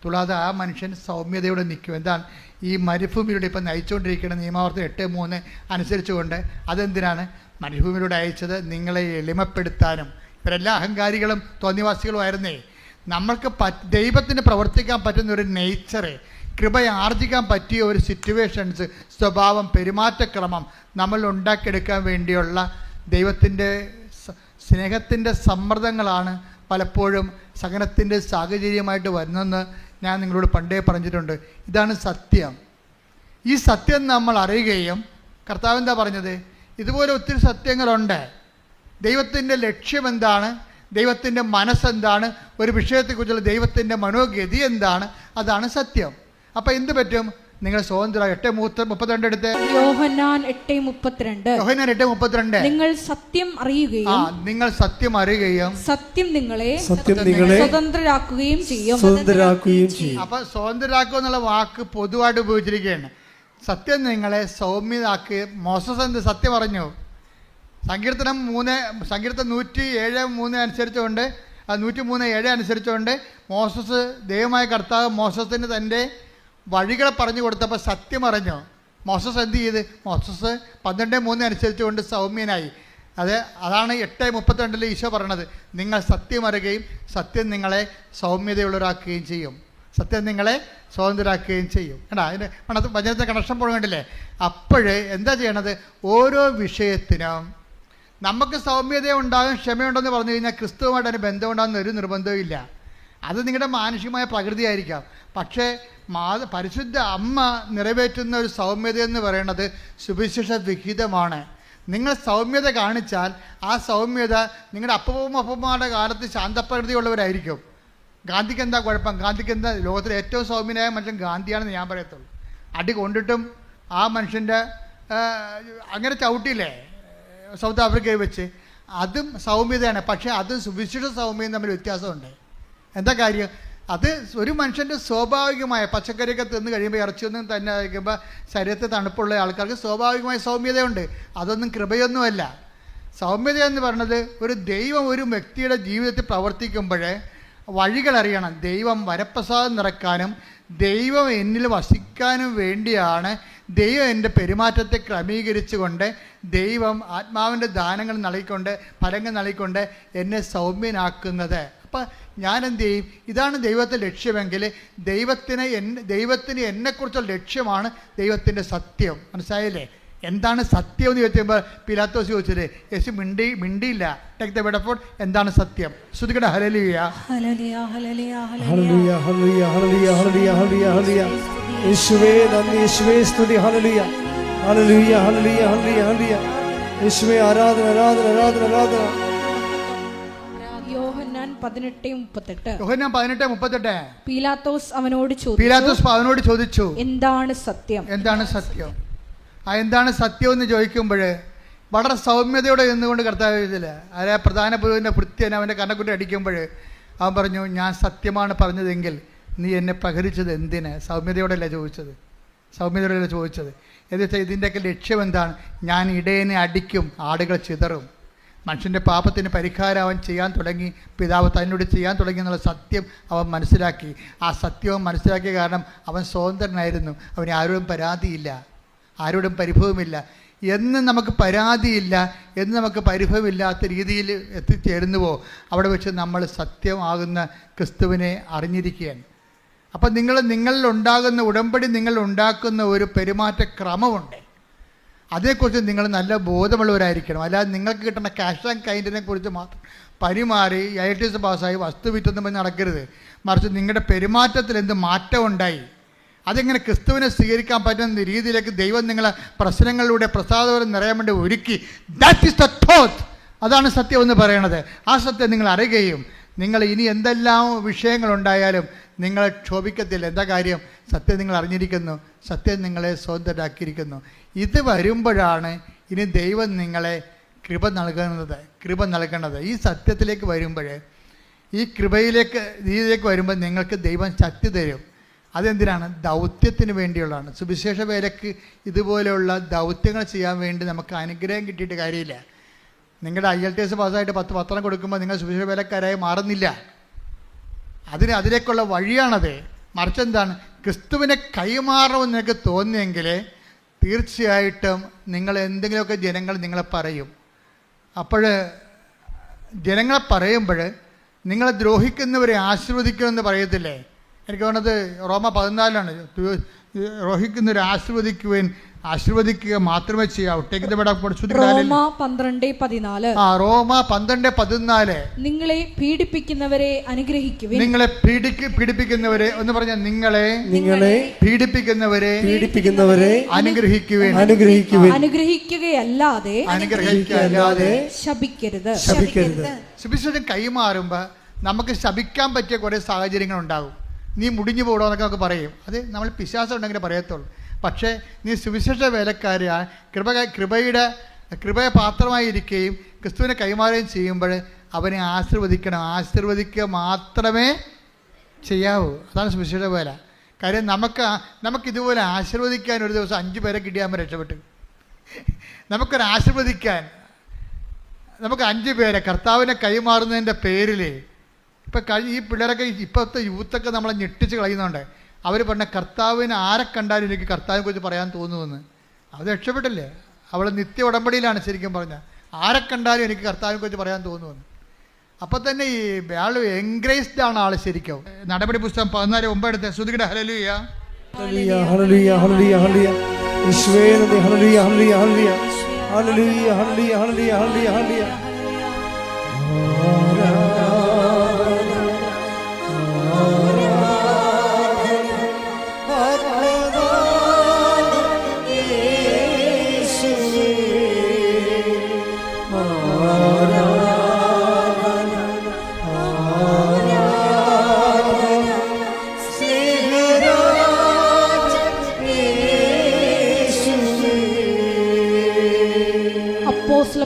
Speaker 1: തുള്ളാതെ ആ മനുഷ്യൻ സൗമ്യതയോടെ നിൽക്കും. എന്താണ്? ഈ മരുഭൂമിയിലൂടെ ഇപ്പം നയിച്ചുകൊണ്ടിരിക്കുന്ന നിയമാവർത്തനം 8:3 അനുസരിച്ചുകൊണ്ട്. അതെന്തിനാണ്? മരുഭൂമിയിലൂടെ അയച്ചത് നിങ്ങളെ എളിമപ്പെടുത്താനും. ഇവരെല്ലാം അഹങ്കാരികളും തോന്നിവാസികളുമായിരുന്നേ. നമ്മൾക്ക് ദൈവത്തിന് പ്രവർത്തിക്കാൻ പറ്റുന്ന ഒരു നേച്ചറ്, കൃപ ആർജിക്കാൻ പറ്റിയ ഒരു സിറ്റുവേഷൻസ്, സ്വഭാവം, പെരുമാറ്റക്രമം നമ്മൾ ഉണ്ടാക്കിയെടുക്കാൻ വേണ്ടിയുള്ള ദൈവത്തിൻ്റെ സ്നേഹത്തിൻ്റെ സമ്മർദ്ദങ്ങളാണ് പലപ്പോഴും സഹനത്തിൻ്റെ സാഹചര്യമായിട്ട് വരുന്നതെന്ന് ഞാൻ നിങ്ങളോട് പണ്ടേ പറഞ്ഞിട്ടുണ്ട്. ഇതാണ് സത്യം. ഈ സത്യം നമ്മൾ അറിയുകയും, കർത്താവ് എന്താ പറഞ്ഞത്, ഇതുപോലെ ഒത്തിരി സത്യങ്ങളുണ്ട്. ദൈവത്തിൻ്റെ ലക്ഷ്യം എന്താണ്, ദൈവത്തിൻ്റെ മനസ്സെന്താണ്, ഒരു വിഷയത്തെക്കുറിച്ചുള്ള ദൈവത്തിൻ്റെ മനോഗതി എന്താണ്, അതാണ് സത്യം. അപ്പം എന്ത് പറ്റും? നിങ്ങൾ സ്വതന്ത്ര 8:32 എടുത്ത്.
Speaker 2: യോഹന്നാൻ 8:32. നിങ്ങൾ സത്യം അറിയുകയും
Speaker 1: നിങ്ങൾ സത്യം അറിയുകയും
Speaker 2: സത്യം നിങ്ങളെ
Speaker 3: സ്വതന്ത്രരാക്കുകയും ചെയ്യും.
Speaker 1: അപ്പൊ സ്വതന്ത്രരാക്കുക എന്നുള്ള വാക്ക് പൊതുവായിട്ട് ഉപയോഗിച്ചിരിക്കുകയാണ്. സത്യം നിങ്ങളെ സൗമ്യതാക്കി. മോസസ് എന്ത് സത്യം പറഞ്ഞു? സങ്കീർത്തനം 107:3 അനുസരിച്ചുകൊണ്ട് 103:7 അനുസരിച്ചുകൊണ്ട് മോസസ്, ദൈവമായ കർത്താവ് മോസസിന് തൻ്റെ വഴികളെ പറഞ്ഞു കൊടുത്തപ്പോൾ സത്യം അറിഞ്ഞു. മോസസ് എന്ത് ചെയ്ത്? മോസസ് 12:3 അനുസരിച്ചുകൊണ്ട് സൗമ്യനായി. അതാണ് 8:32 ഈശോ പറയണത്, നിങ്ങൾ സത്യം അറിയുകയും സത്യം നിങ്ങളെ സൗമ്യതയുള്ളവരാക്കുകയും ചെയ്യും, സത്യം നിങ്ങളെ സ്വതന്ത്രരാക്കുകയും ചെയ്യും. കേട്ടാ, അതിന് വചനത്തെ കണക്ഷൻ പോകണ്ടില്ലേ? അപ്പോഴേ എന്താ ചെയ്യണത്? ഓരോ വിഷയത്തിനും നമുക്ക് സൗമ്യത ഉണ്ടാകും, ക്ഷമയുണ്ടെന്ന് പറഞ്ഞു കഴിഞ്ഞാൽ ക്രിസ്തുവുമായിട്ട് അതിന് ബന്ധമുണ്ടാകുന്ന ഒരു നിർബന്ധവും ഇല്ല. അത് നിങ്ങളുടെ മാനുഷികമായ പ്രകൃതിയായിരിക്കാം. പക്ഷേ പരിശുദ്ധ അമ്മ നിറവേറ്റുന്ന ഒരു സൗമ്യത എന്ന് പറയുന്നത് സുവിശേഷ വിഹിതമാണ്. നിങ്ങൾ സൗമ്യത കാണിച്ചാൽ ആ സൗമ്യത നിങ്ങളുടെ അപ്പൂപ്പന്മാരുടെ കാലത്ത് ശാന്തപ്രകൃതിയുള്ളവരായിരിക്കും. ഗാന്ധിക്ക് എന്താ കുഴപ്പം? ഗാന്ധിക്ക് എന്താ? ലോകത്തിലെ ഏറ്റവും സൗമ്യനായ മനുഷ്യൻ ഗാന്ധിയാണെന്ന് ഞാൻ പറയത്തുള്ളൂ. അടി കൊണ്ടിട്ടും ആ മനുഷ്യൻ്റെ അങ്ങനെ ചവിട്ടിയില്ലേ സൗത്ത് ആഫ്രിക്കയിൽ വെച്ച്, അതും സൗമ്യതയാണ്. പക്ഷേ അതും സുവിശേഷ സൗമ്യയും തമ്മിൽ വ്യത്യാസമുണ്ട്. എന്താ കാര്യം? അത് ഒരു മനുഷ്യൻ്റെ സ്വാഭാവികമായ പച്ചക്കറിയൊക്കെ തിന്ന് കഴിയുമ്പോൾ, ഇറച്ചിയൊന്നും തന്നെ കഴിക്കുമ്പോൾ ശരീരത്തിൽ തണുപ്പുള്ള ആൾക്കാർക്ക് സ്വാഭാവികമായ സൗമ്യതയുണ്ട്. അതൊന്നും കൃപയൊന്നുമല്ല. സൗമ്യത എന്ന് പറയുന്നത് ഒരു ദൈവം ഒരു വ്യക്തിയുടെ ജീവിതത്തിൽ പ്രവർത്തിക്കുമ്പോൾ വഴികളറിയണം. ദൈവം വരപ്രസാദം നിറക്കാനും ദൈവം എന്നിൽ വസിക്കാനും വേണ്ടിയാണ് ദൈവം എൻ്റെ പെരുമാറ്റത്തെ ക്രമീകരിച്ചുകൊണ്ട്, ദൈവം ആത്മാവിൻ്റെ ദാനങ്ങൾ നൽകിക്കൊണ്ട്, ഫലങ്ങൾ നൽകിക്കൊണ്ട് എന്നെ സൗമ്യനാക്കുന്നത്. അപ്പം ഞാൻ എന്ത് ചെയ്യും? ഇതാണ് ദൈവത്തിൻ്റെ ലക്ഷ്യമെങ്കിൽ ദൈവത്തിന് എന്നെക്കുറിച്ചുള്ള ലക്ഷ്യമാണ് ദൈവത്തിൻ്റെ സത്യം. മനസ്സിലായില്ലേ? എന്താണ് സത്യം എന്ന് ചോദിക്കുമ്പോൾ പിലാത്തോസ് ചോദിച്ചത്, യേശു മിണ്ടിയില്ല. Take the bed for. എന്താണ് സത്യം? ശ്രുതികട ഹല്ലേലൂയ.
Speaker 3: യേശുവേ നന്ദി, യേശുവേ സ്തുതി. ഹല്ലേലൂയ ഹല്ലേലൂയ ഹല്ലേലൂയ ഹല്ലേലൂയ. യേശുവേ ആരാധന ആരാധന ആരാധന ആരാധന.
Speaker 2: യോഹന്നാൻ
Speaker 1: 18:38.
Speaker 2: പീലാത്തോസ് അവനോട്
Speaker 1: ചോദിച്ചു,
Speaker 2: എന്താണ് സത്യം?
Speaker 1: എന്താണ് സത്യം? എന്താണ് സത്യം എന്ന് ചോദിക്കുമ്പോൾ വളരെ സൗമ്യതയോടെ നിന്നുകൊണ്ട് കർത്താവ് എഴുതില്ല. ആരെ പ്രധാന പുരോഹിതൻ്റെ ഭൃത്യൻ അവൻ്റെ കണ്ണക്കുട്ടി അടിക്കുമ്പോൾ അവൻ പറഞ്ഞു, ഞാൻ സത്യമാണ് പറഞ്ഞതെങ്കിൽ നീ എന്നെ പ്രഹരിച്ചത് എന്തിന്? സൗമ്യതയോടെയല്ല ചോദിച്ചത്. എന്ന് വെച്ചാൽ ഇതിൻ്റെയൊക്കെ ലക്ഷ്യം എന്താണ്? ഞാൻ ഇടയനെ അടിക്കും, ആടുകൾ ചിതറും. മനുഷ്യൻ്റെ പാപത്തിന് പരിഹാരം അവൻ ചെയ്യാൻ തുടങ്ങി, പിതാവ് തന്നോട് ചെയ്യാൻ തുടങ്ങി എന്നുള്ള സത്യം അവൻ മനസ്സിലാക്കി. ആ സത്യവും മനസ്സിലാക്കിയ കാരണം അവൻ സ്വതന്ത്രനായിരുന്നു. അവന് ആരോടും പരാതിയില്ല, ആരോടും പരിഭവമില്ല. എന്ന് നമുക്ക് പരാതിയില്ല, എന്ന് നമുക്ക് പരിഭവമില്ലാത്ത രീതിയിൽ എത്തിച്ചേരുന്നുവോ അവിടെ വെച്ച് നമ്മൾ സത്യമാകുന്ന ക്രിസ്തുവിനെ അറിഞ്ഞിരിക്കുകയാണ്. അപ്പം നിങ്ങളിൽ ഉണ്ടാകുന്ന ഉടമ്പടി, നിങ്ങൾ ഉണ്ടാക്കുന്ന ഒരു പെരുമാറ്റ ക്രമമുണ്ട്. അതേക്കുറിച്ച് നിങ്ങൾ നല്ല ബോധമുള്ളവരായിരിക്കണം. അല്ലാതെ നിങ്ങൾക്ക് കിട്ടുന്ന ക്യാഷ് ആൻഡ് കൈൻഡിനെ കുറിച്ച് മാത്രം പരിമാറി IITS പാസ്സായി വസ്തു വിറ്റൊന്നും നടക്കരുത്. മറിച്ച് നിങ്ങളുടെ പെരുമാറ്റത്തിൽ എന്ത് മാറ്റം ഉണ്ടായി, അതെങ്ങനെ ക്രിസ്തുവിനെ സ്വീകരിക്കാൻ പറ്റുന്ന രീതിയിലേക്ക് ദൈവം നിങ്ങളെ പ്രശ്നങ്ങളിലൂടെ പ്രസാദപരം നിറയാൻ വേണ്ടി ഒരുക്കി. That is the truth. അതാണ് സത്യം എന്ന് പറയണത്. ആ സത്യം നിങ്ങൾ അറിയുകയും നിങ്ങൾ ഇനി എന്തെല്ലാം വിഷയങ്ങളുണ്ടായാലും നിങ്ങളെ ക്ഷോഭിക്കത്തില്ല. എന്താ കാര്യം? സത്യം നിങ്ങൾ അറിഞ്ഞിരിക്കുന്നു, സത്യം നിങ്ങളെ സ്വതന്ത്രരാക്കിയിരിക്കുന്നു. ഇത് വരുമ്പോഴാണ് ഇനി ദൈവം നിങ്ങളെ കൃപ നൽകണത്. ഈ സത്യത്തിലേക്ക് വരുമ്പോൾ, ഈ രീതിയിലേക്ക് വരുമ്പോൾ നിങ്ങൾക്ക് ദൈവം ശക്തി തരും. അതെന്തിനാണ്? ദൗത്യത്തിന് വേണ്ടിയുള്ളതാണ്. സുവിശേഷ വേലയ്ക്ക് ഇതുപോലെയുള്ള ദൗത്യങ്ങൾ ചെയ്യാൻ വേണ്ടി നമുക്ക് അനുഗ്രഹം കിട്ടിയിട്ട് കാര്യമില്ല. നിങ്ങളുടെ IELTS പാസ്സായിട്ട് 10 പത്രം കൊടുക്കുമ്പോൾ നിങ്ങൾ സുവിശേഷ വേലക്കാരായി മാറുന്നില്ല. അതിലേക്കുള്ള വഴിയാണത്. മറിച്ച് എന്താണ്? ക്രിസ്തുവിനെ കൈമാറണമെന്ന് നിങ്ങൾക്ക് തോന്നിയെങ്കിൽ തീർച്ചയായിട്ടും നിങ്ങൾ എന്തെങ്കിലുമൊക്കെ ജനങ്ങൾ നിങ്ങളെ പറയും. അപ്പോൾ ജനങ്ങളെ പറയുമ്പോൾ നിങ്ങളെ ദ്രോഹിക്കുന്നവരെ ആശീർവദിക്കുമെന്ന് പറയത്തില്ലേ? എനിക്ക് തോന്നുന്നത് റോമ 14 ദ്രോഹിക്കുന്നവരെ ആശീർവദിക്കുക മാത്രമേ ചെയ്യാവൂ.
Speaker 2: റോമ 12:14.
Speaker 1: റോമ 12:14.
Speaker 2: നിങ്ങളെ പീഡിപ്പിക്കുന്നവരെ അനുഗ്രഹിക്കുവിൻ.
Speaker 1: നിങ്ങളെ പീഡിപ്പിക്കുന്നവരെ എന്ന് പറഞ്ഞാൽ നിങ്ങളെ പീഡിപ്പിക്കുന്നവരെ അനുഗ്രഹിക്കുവിൻ.
Speaker 2: അനുഗ്രഹിക്കുകയല്ലാതെ ശപിക്കരുത്.
Speaker 1: സുവിശേഷം കൈമാറുമ്പോൾ നമുക്ക് ശപിക്കാൻ പറ്റിയ കുറേ സാഹചര്യങ്ങൾ ഉണ്ടാകും. നീ മുടിഞ്ഞു പോകണമെന്നൊക്കെ നമുക്ക് പറയും. അത് നമ്മൾ പിശാചം ഉണ്ടെങ്കിൽ പറയത്തുള്ളൂ. പക്ഷേ നീ സുവിശേഷ വേലക്കാരിയായ കൃപയെ പാത്രമായിരിക്കുകയും ക്രിസ്തുവിനെ കൈമാറുകയും ചെയ്യുമ്പോൾ അവനെ ആശീർവദിക്കണം. ആശീർവദിക്കുക മാത്രമേ ചെയ്യാവൂ. അതാണ് സുവിശേഷ വേല. കാര്യം നമുക്കിതുപോലെ ആശീർവദിക്കാൻ ഒരു ദിവസം 5 പേരെ കിട്ടിയാകുമ്പോൾ രക്ഷപ്പെട്ടു. ആശീർവദിക്കാൻ നമുക്ക് 5 പേരെ കർത്താവിനെ കൈമാറുന്നതിൻ്റെ പേരിൽ ഇപ്പം ഈ പിള്ളേരൊക്കെ ഇപ്പോഴത്തെ യൂത്തൊക്കെ നമ്മളെ ഞെട്ടിച്ച് കളയുന്നുണ്ട്. അവർ പറഞ്ഞ കർത്താവിന് ആരെ കണ്ടാലും എനിക്ക് കർത്താവിനെ കുറിച്ച് പറയാൻ തോന്നുമെന്ന്. അത് രക്ഷപ്പെട്ടില്ലേ? അവൾ നിത്യ ഉടമ്പടിയിലാണ് ശരിക്കും പറഞ്ഞാൽ. ആരെ കണ്ടാലും എനിക്ക് കർത്താവിനെ കുറിച്ച് പറയാൻ തോന്നുമെന്ന്. അപ്പം തന്നെ ഈ ആൾ എൻഗ്രേസ്ഡ് ആണ് ആൾ ശരിക്കും. നടപടി പുസ്തകം 14:9 എടുത്ത് ശ്രുതികട ഹല്ലേലൂയ
Speaker 3: ഹല്ലേലൂയ ഹല്ലേലൂയ ഹല്ലേലൂയ ഹല്ലേലൂയ യേശുവേ നന്ദി. ഹല്ലേലൂയ ഹല്ലേലൂയ ഹല്ലേലൂയ ഹല്ലേലൂയ ഹല്ലേലൂയ ഹല്ലേലൂയ ഹല്ലേലൂയ ഹല്ലേലൂയ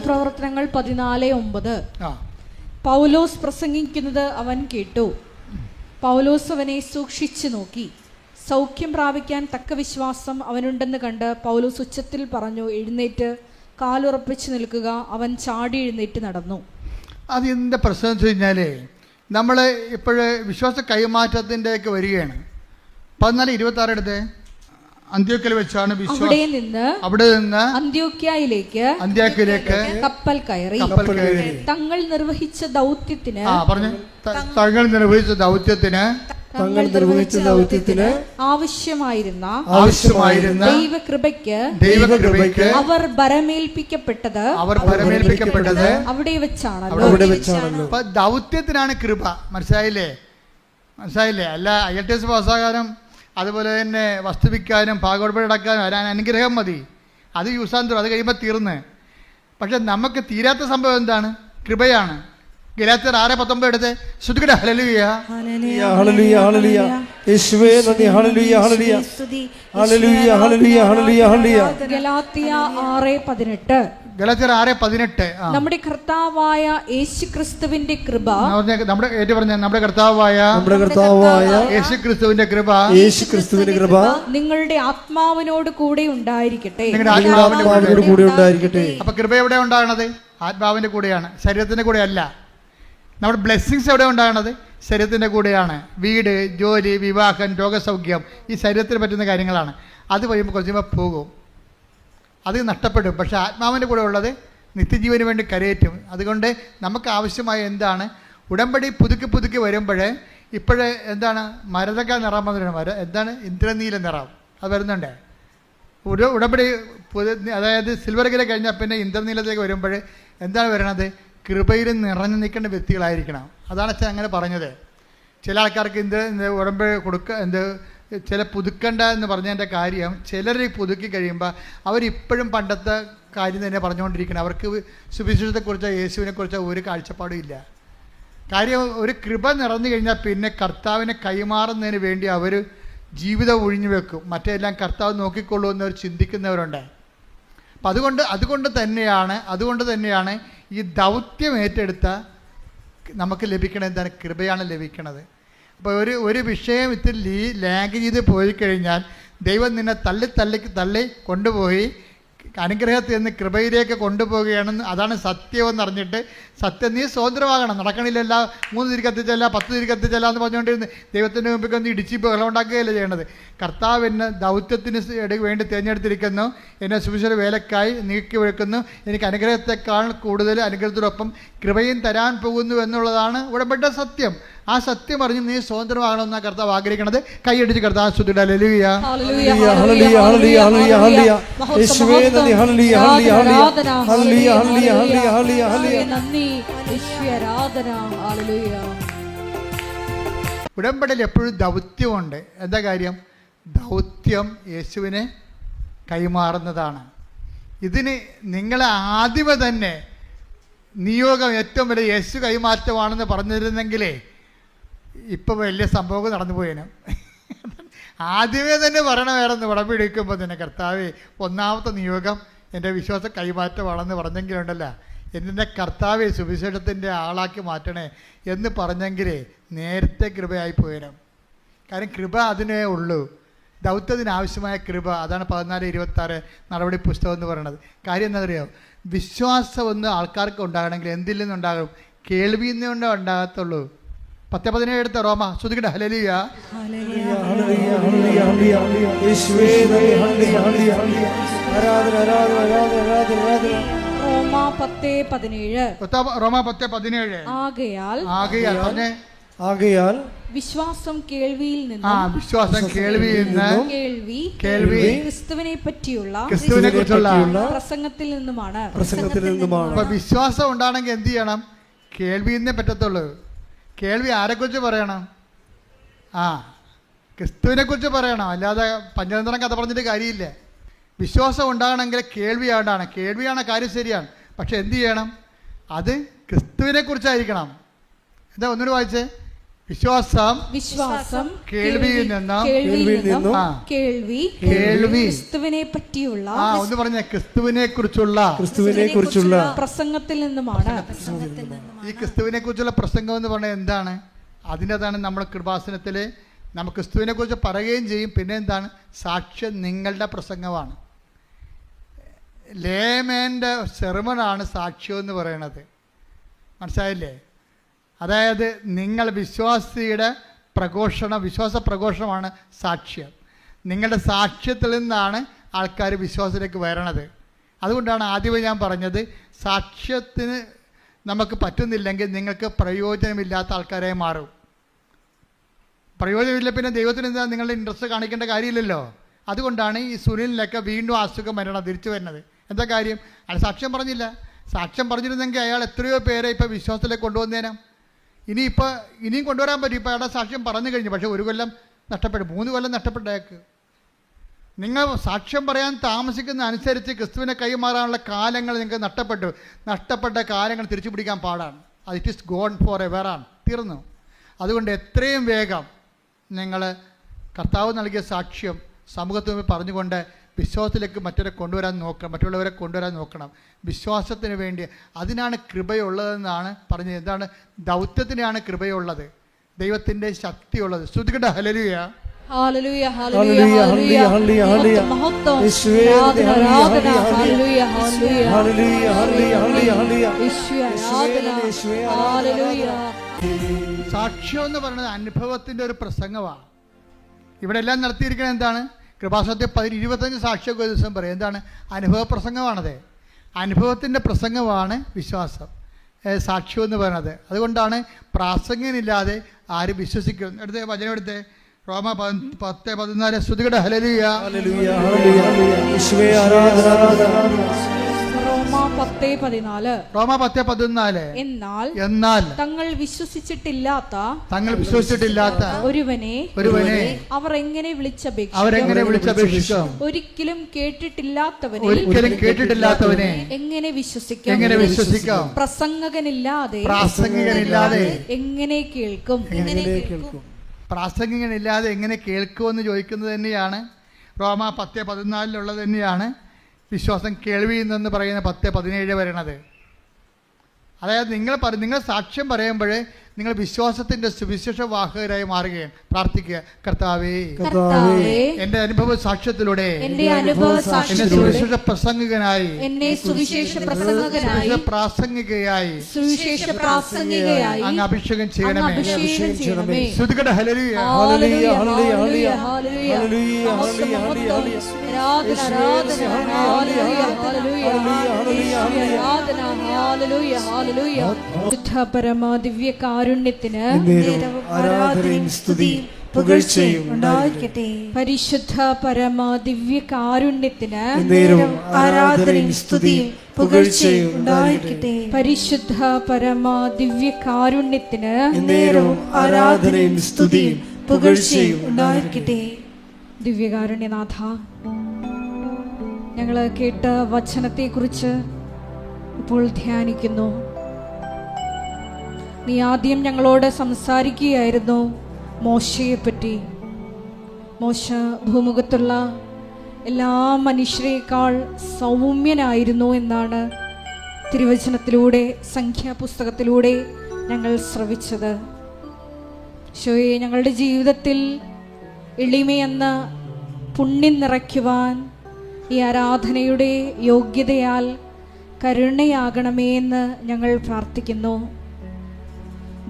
Speaker 2: പ്രവർത്തനങ്ങൾ 14:9. പൗലോസ് പ്രസംഗിക്കുന്നത് അവൻ കേട്ടു. പൗലോസ് അവനെ സൂക്ഷിച്ചു നോക്കി. സൗഖ്യം പ്രാപിക്കാൻ തക്ക വിശ്വാസം അവനുണ്ടെന്ന് കണ്ട് പൗലോസ് ഉച്ചത്തിൽ പറഞ്ഞു, എഴുന്നേറ്റ് കാലുറപ്പിച്ച് നിൽക്കുക. അവൻ ചാടി എഴുന്നേറ്റ് നടന്നു.
Speaker 1: അത് എന്താ പ്രശ്നം എന്ന് വെച്ച് കഴിഞ്ഞാൽ നമ്മൾ ഇപ്പോഴ് വിശ്വാസ കൈമാറ്റത്തിൻ്റെയൊക്കെ വരികയാണ്. 14:26 എടുത്ത് അന്ത്യോക്യയിൽ വെച്ചാണ് അവിടെ നിന്ന്
Speaker 2: അന്ത്യോക്യയിലേക്ക് കപ്പൽ കയറി. തങ്ങൾ നിർവഹിച്ച ദൗത്യത്തിന് ആവശ്യമായിരുന്ന ദൈവകൃപയ്ക്ക് അവർ ഭരമേൽപ്പിക്കപ്പെട്ടത് അവിടെ വെച്ചാണല്ലോ.
Speaker 1: ദൗത്യത്തിനാണ് കൃപ. മനസ്സിലായില്ലേ? അല്ല IELTS പാസ്സാകാനും അതുപോലെ തന്നെ വസ്തുവിക്കാനും ഭാഗവടക്കാനും വരാൻ അനുഗ്രഹം മതി. അത് യൂസാന്തരം, അത് കഴിയുമ്പോൾ തീർന്ന്. പക്ഷെ നമുക്ക് തീരാത്ത സംഭവം എന്താണ്? കൃപയാണ്. ഗലാത്യർ 6:19 എടുത്ത് ശ്രുതികട ഹല്ലേലൂയ
Speaker 3: ഹല്ലേലൂയ ഹല്ലേലൂയ യേശുവേ നന്ദി. ഹല്ലേലൂയ ഹല്ലേലൂയ ഹല്ലേലൂയ ഹല്ലേലൂയ ഹല്ലേലൂയ ഹല്ലേലൂയ
Speaker 1: ഗലാത്യർ 6:18
Speaker 2: നമ്മുടെ കർത്താവായ യേശുക്രിസ്തുവിന്റെ കൃപ
Speaker 1: നമ്മുടെ കർത്താവായ യേശുക്രിസ്തുവിന്റെ കൃപ
Speaker 2: നിങ്ങളുടെ ആത്മാവിനോട് കൂടെ ഉണ്ടായിരിക്കട്ടെ.
Speaker 1: അപ്പൊ കൃപ എവിടെ ഉണ്ടാകണത്? ആത്മാവിന്റെ കൂടെയാണ്, ശരീരത്തിന്റെ കൂടെ അല്ല. നമ്മുടെ ബ്ലെസ്സിങ്സ് എവിടെ ഉണ്ടാകണത്? ശരീരത്തിന്റെ കൂടെയാണ്. വീട്, ജോലി, വിവാഹം, രോഗസൗഖ്യം, ഈ ശരീരത്തിന് പറ്റുന്ന കാര്യങ്ങളാണ്. അത് കഴിയുമ്പോൾ കുറച്ച് കഴിയുമ്പോൾ പോകും, അത് നഷ്ടപ്പെടും. പക്ഷെ ആത്മാവിൻ്റെ കൂടെ ഉള്ളത് നിത്യജീവന് വേണ്ടി കരയേറ്റും. അതുകൊണ്ട് നമുക്ക് ആവശ്യമായ എന്താണ്? ഉടമ്പടി പുതുക്കി വരുമ്പോഴേ ഇപ്പോഴേ എന്താണ് മരതക നിറം വന്നിട്ടുണ്ട്. എന്താണ്? ഇന്ദ്രനീല നിറം അത് വരുന്നുണ്ട്. ഉടമ്പടി അതായത് സിൽവർ ഗില കഴിഞ്ഞാൽ പിന്നെ ഇന്ദ്രനീലത്തേക്ക് വരുമ്പോൾ എന്താണ് വരണത്? കൃപയിൽ നിറഞ്ഞു നിൽക്കേണ്ട വ്യക്തികളായിരിക്കണം. അതാണ് അച്ഛൻ അങ്ങനെ പറഞ്ഞത്. ചില ആൾക്കാർക്ക് ഉടമ്പടി ചില പുതുക്കണ്ട എന്ന് പറഞ്ഞതിൻ്റെ കാര്യം, ചിലർ പുതുക്കി കഴിയുമ്പോൾ അവരിപ്പോഴും പണ്ടത്തെ കാര്യം തന്നെ പറഞ്ഞുകൊണ്ടിരിക്കണം. അവർക്ക് സുവിശേഷത്തെക്കുറിച്ചോ യേശുവിനെക്കുറിച്ചോ ഒരു കാഴ്ചപ്പാടും ഇല്ല. കാര്യം ഒരു കൃപ നിറഞ്ഞു കഴിഞ്ഞാൽ പിന്നെ കർത്താവിനെ കൈമാറുന്നതിന് വേണ്ടി അവർ ജീവിതം ഒഴിഞ്ഞു വെക്കും. മറ്റെല്ലാം കർത്താവ് നോക്കിക്കൊള്ളൂ എന്നവർ ചിന്തിക്കുന്നവരുണ്ട്. അപ്പം അതുകൊണ്ട് തന്നെയാണ് ഈ ദൗത്യം ഏറ്റെടുത്ത നമുക്ക് ലഭിക്കണത് എന്താണ്? കൃപയാണ് ലഭിക്കണത്. അപ്പോൾ ഒരു വിഷയം ഇത്തിരി ലാഗ് ചെയ്ത് പോയി കഴിഞ്ഞാൽ ദൈവം നിന്നെ തള്ളി കൊണ്ടുപോയി അനുഗ്രഹത്തിൽ നിന്ന് കൃപയിലേക്ക് കൊണ്ടുപോവുകയാണെന്ന്, അതാണ് സത്യമെന്ന് അറിഞ്ഞിട്ട് സത്യം നീ സ്വതന്ത്രമാകണം. നടക്കണില്ലല്ല, 3 തിരി കത്തിച്ചല്ല 10 തിരി കത്തിച്ചല്ല എന്ന് പറഞ്ഞുകൊണ്ടിരുന്ന് ദൈവത്തിൻ്റെ മുമ്പിൽ ഒന്ന് ഇടിച്ച് ബഹളം ഉണ്ടാക്കുകയല്ല ചെയ്യേണ്ടത്. കർത്താവ് എന്നെ ദൗത്യത്തിന് വേണ്ടി തിരഞ്ഞെടുത്തിരിക്കുന്നു, എന്നെ സുവിശേഷ വേലക്കായി നീക്കി വെക്കുന്നു, എനിക്ക് അനുഗ്രഹത്തെക്കാൾ കൂടുതൽ അനുഗ്രഹത്തിനൊപ്പം കൃപയും തരാൻ പോകുന്നു എന്നുള്ളതാണ് ഉടമ്പട്ട സത്യം. ആ സത്യം അറിഞ്ഞ് നീ സ്വതന്ത്രമാകണമെന്ന കർത്താവ് ആഗ്രഹിക്കണത്. കൈയടിച്ച് കർത്താവ് സ്തുതിയുടെ ഹല്ലേലൂയ.
Speaker 2: ഹല്ലേലൂയ, ഹല്ലേലൂയ, ഹല്ലേലൂയ, ഹല്ലേലൂയ. യേശുവേ നന്ദി, ഹല്ലേലൂയ, ഹല്ലേലൂയ, ഹല്ലേലൂയ, ഹല്ലേലൂയ, ഹല്ലേലൂയ, ഹല്ലേലൂയ. നന്ദി യേശുവേ, ആരാധന. ഹല്ലേലൂയ.
Speaker 1: ഉടമ്പടിയിൽ എപ്പോഴും ദൗത്യമുണ്ട്. എന്താ കാര്യം? ദൗത്യം യേശുവിനെ കൈമാറുന്നതാണ്. ഇതിന് നിങ്ങളെ ആദ്യമേ തന്നെ നിയോഗം ഏറ്റവും വലിയ യേശു കൈമാറ്റമാണെന്ന് പറഞ്ഞിരുന്നെങ്കിലേ ഇപ്പോൾ വലിയ സംഭവം നടന്നു പോയേനും. ആദ്യമേ തന്നെ പറയണമായിരുന്നു ഉടമ്പടി എടുക്കുമ്പോൾ തന്നെ, കർത്താവേ ഒന്നാമത്തെ നിയോഗം എൻ്റെ വിശ്വാസ കൈമാറ്റമാണെന്ന് പറഞ്ഞെങ്കിലുണ്ടല്ല, എൻ്റെ കർത്താവെ സുവിശേഷത്തിൻ്റെ ആളാക്കി മാറ്റണേ എന്ന് പറഞ്ഞെങ്കിലേ നേരത്തെ കൃപയായി പോയേനും. കാര്യം കൃപ അതിനേ ഉള്ളൂ, ദൗത്യത്തിന് ആവശ്യമായ കൃപ. അതാണ് 14:26 നടപടി പുസ്തകം എന്ന് പറയുന്നത്. കാര്യം എന്താ പറയുക? വിശ്വാസമൊന്നും ആൾക്കാർക്ക് ഉണ്ടാകണമെങ്കിൽ എന്തിൽ നിന്നുണ്ടാകും? കേൾവിയിൽ നിന്നേ ഉണ്ടാകത്തുള്ളൂ. 10:17 എടുത്ത റോമ ശ്രുതികട ഹല്ലേലൂയ. റോമ 10:17.
Speaker 2: ആകയാൽ വിശ്വാസം കേൾവിയിൽ നിന്ന്,
Speaker 1: വിശ്വാസം കേൾവിയിൽ നിന്ന്, കേൾവി
Speaker 2: ക്രിസ്തുവിനെ
Speaker 1: കുറിച്ചുള്ള
Speaker 2: പ്രസംഗത്തിൽ നിന്നുമാണ്.
Speaker 1: അപ്പൊ വിശ്വാസം ഉണ്ടാണെങ്കിൽ എന്ത് ചെയ്യണം? കേൾവിയിൽ നിന്നേ പറ്റത്തുള്ളൂ. കേൾവി ആരെക്കുറിച്ച് പറയണം? ക്രിസ്തുവിനെ കുറിച്ച് പറയണം, അല്ലാതെ പഞ്ചതന്ത്രം കഥ പറഞ്ഞിട്ട് കാര്യമില്ല. വിശ്വാസം ഉണ്ടാകണമെങ്കിൽ കേൾവിയാണ്ടാണ്. കേൾവിയാണ്, കാര്യം ശരിയാണ്. പക്ഷെ എന്ത് ചെയ്യണം? അത് ക്രിസ്തുവിനെ കുറിച്ചായിരിക്കണം. എന്താ ഒന്നുകൂടി വായിച്ചേ? വിശ്വാസം കേൾവിയിൽ നിന്നും,
Speaker 2: കേൾവി ക്രിസ്തുവിനെ പറ്റിയുള്ള,
Speaker 1: ഒന്ന് പറഞ്ഞ ക്രിസ്തുവിനെ കുറിച്ചുള്ള
Speaker 2: പ്രസംഗത്തിൽ നിന്നുമാണ്.
Speaker 1: ഈ ക്രിസ്തുവിനെ കുറിച്ചുള്ള പ്രസംഗം എന്ന് പറഞ്ഞാൽ എന്താണ്? അതിൻ്റെതാണ് നമ്മുടെ കൃപാസനത്തിൽ നമുക്ക് ക്രിസ്തുവിനെ കുറിച്ച് പറയുകയും ചെയ്യും. പിന്നെ എന്താണ്? സാക്ഷ്യം നിങ്ങളുടെ പ്രസംഗമാണ്. ലേമേൻ്റെ സെർമണാണ് സാക്ഷ്യം എന്ന് പറയണത്. മനസ്സിലായില്ലേ? അതായത് നിങ്ങൾ വിശ്വാസിയുടെ വിശ്വാസ പ്രഘോഷണമാണ് സാക്ഷ്യം. നിങ്ങളുടെ സാക്ഷ്യത്തിൽ നിന്നാണ് ആൾക്കാർ വിശ്വാസത്തിലേക്ക് വരണത്. അതുകൊണ്ടാണ് ആദ്യമേ ഞാൻ പറഞ്ഞത്, സാക്ഷ്യത്തിന് നമുക്ക് പറ്റുന്നില്ലെങ്കിൽ നിങ്ങൾക്ക് പ്രയോജനമില്ലാത്ത ആൾക്കാരായി മാറും. പ്രയോജനമില്ല പിന്നെ ദൈവത്തിന് എന്താ നിങ്ങളുടെ ഇൻട്രസ്റ്റ് കാണിക്കേണ്ട കാര്യമില്ലല്ലോ. അതുകൊണ്ടാണ് ഈ സുനിലിനൊക്കെ വീണ്ടും അസുഖം വരണം, തിരിച്ചു വരുന്നത്. എന്താ കാര്യം? അയാൾ സാക്ഷ്യം പറഞ്ഞില്ല. സാക്ഷ്യം പറഞ്ഞിരുന്നെങ്കിൽ അയാൾ എത്രയോ പേരെ ഇപ്പോൾ വിശ്വാസത്തിലേക്ക് കൊണ്ടുവന്നേനാം. ഇനിയും കൊണ്ടുവരാൻ പറ്റും. ഇപ്പോൾ അയാളുടെ സാക്ഷ്യം പറഞ്ഞു കഴിഞ്ഞു, പക്ഷേ 1 കൊല്ലം നഷ്ടപ്പെട്ടു, 3 കൊല്ലം നഷ്ടപ്പെട്ടേക്ക്. നിങ്ങൾ സാക്ഷ്യം പറയാൻ താമസിക്കുന്ന അനുസരിച്ച് ക്രിസ്തുവിനെ കൈമാറാനുള്ള കാലങ്ങൾ നിങ്ങൾക്ക് നഷ്ടപ്പെട്ട കാലങ്ങൾ തിരിച്ചു പിടിക്കാൻ പാടാണ്. അത് ഇറ്റ് ഈസ് ഗോൺ ഫോർ എവറാണ്, തീർന്നു. അതുകൊണ്ട് എത്രയും വേഗം നിങ്ങൾ കർത്താവ് നൽകിയ സാക്ഷ്യം സമൂഹത്തിന് മുമ്പിൽ പറഞ്ഞുകൊണ്ട് വിശ്വാസത്തിലേക്ക് മറ്റുള്ളവരെ കൊണ്ടുവരാൻ നോക്കണം. വിശ്വാസത്തിന് വേണ്ടി അതിനാണ് കൃപയുള്ളതെന്നാണ് പറഞ്ഞത്. എന്താണ്? ദൗത്യത്തിനാണ് കൃപയുള്ളത്, ദൈവത്തിൻ്റെ ശക്തിയുള്ളത്. ശ്രുതികട ഹല്ലേലൂയ.
Speaker 2: ഹല്ലേലൂയ, ഹല്ലേലൂയ, ഹല്ലേലൂയ, ഹല്ലേലൂയ. മഹത്വം, ആരാധന, ആരാധന. ഹല്ലേലൂയ, ഹല്ലേലൂയ, ഹല്ലേലൂയ, ഹല്ലേലൂയ. യേശുവേ ആരാധന. ഹല്ലേലൂയ.
Speaker 1: സാക്ഷ്യം എന്ന് പറയുന്നത് അനുഭവത്തിൻ്റെ ഒരു പ്രസംഗമാണ്. ഇവിടെ എല്ലാം നടത്തിയിരിക്കുന്നത് എന്താണ്? കൃപാസനത്തിൽ 25 സാക്ഷിയൊക്കെ ഒരു ദിവസം പറയും. എന്താണ്? അനുഭവ പ്രസംഗമാണത്. അനുഭവത്തിൻ്റെ പ്രസംഗമാണ് വിശ്വാസം, സാക്ഷ്യം എന്ന് പറയുന്നത്. അതുകൊണ്ടാണ് പ്രാസംഗികനില്ലാതെ ആരും വിശ്വസിക്കും. വചനം എടുത്തേ, റോമ 10:14. ശ്രുതികട ഹല്ലേലൂയ. റോമ 10:14. എന്നാൽ തങ്ങൾ വിശ്വസിച്ചിട്ടില്ലാത്ത
Speaker 2: ഒരുവനെ അവർ എങ്ങനെ വിളിച്ചപേക്ഷിക്കും? ഒരിക്കലും കേട്ടിട്ടില്ലാത്തവനെ എങ്ങനെ വിശ്വസിക്കാം? പ്രസംഗകനില്ലാതെ എങ്ങനെ കേൾക്കും?
Speaker 1: പ്രാസംഗികനില്ലാതെ എങ്ങനെ കേൾക്കുമെന്ന് ചോദിക്കുന്നത് തന്നെയാണ് റോമ 10:14 തന്നെയാണ് വിശ്വാസം കേൾവിയിൽ നിന്ന് പറയുന്ന 10:17 വരണത്. അതായത് നിങ്ങൾ സാക്ഷ്യം പറയുമ്പോൾ നിങ്ങൾ വിശ്വാസത്തിൻ്റെ സുവിശേഷ വാഹകരായി മാറുകയാണ്. പ്രാർത്ഥിക്കുക, കർത്താവേ, എൻ്റെ അനുഭവ സാക്ഷ്യത്തിലൂടെ എന്നെ സുവിശേഷ പ്രസംഗകനായി പ്രാസംഗികയായി അങ്ങ് അഭിഷേകം ചെയ്യണമേ. ശ്രുതികട ഹല്ലേലൂയ,
Speaker 2: ഹല്ലേലൂയ, ഹല്ലേലൂയ, ഹല്ലേലൂയ, പരമാദിവ്യ കാരുണ്യത്തിന്
Speaker 3: ആരാധനയും സ്തുതിയും പുകഴ്ചയും ഉണ്ടായിരിക്കട്ടെ.
Speaker 2: പരിശുദ്ധ പരമാദിവ്യ കാരുണ്യത്തിന്
Speaker 3: ആരാധനയും സ്തുതിയും പുകഴ്ചയും ഉണ്ടായിരിക്കട്ടെ.
Speaker 2: പരിശുദ്ധ പരമാദിവ്യ കാരുണ്യത്തിന്
Speaker 3: ആരാധനയും സ്തുതിയും പുകഴ്ചയും ഉണ്ടായിരിക്കട്ടെ.
Speaker 2: ദിവ്യകാരുണ്യനാഥ, ഞങ്ങൾ കേട്ട വചനത്തെക്കുറിച്ച് ഇപ്പോൾ ധ്യാനിക്കുന്നു. നീ ആദ്യം ഞങ്ങളോട് സംസാരിക്കുകയായിരുന്നു മോശയെപ്പറ്റി. മോശ ഭൂമുഖത്തുള്ള എല്ലാ മനുഷ്യരെക്കാൾ സൗമ്യനായിരുന്നു എന്നാണ് തിരുവചനത്തിലൂടെ, സംഖ്യാപുസ്തകത്തിലൂടെ ഞങ്ങൾ ശ്രവിച്ചത്. ഈശോയെ, ഞങ്ങളുടെ ജീവിതത്തിൽ എളിമയെന്ന പുണ്യം നിറയ്ക്കുവാൻ ഈ ആരാധനയുടെ യോഗ്യതയാൽ കരുണയാകണമേ എന്ന് ഞങ്ങൾ പ്രാർത്ഥിക്കുന്നു.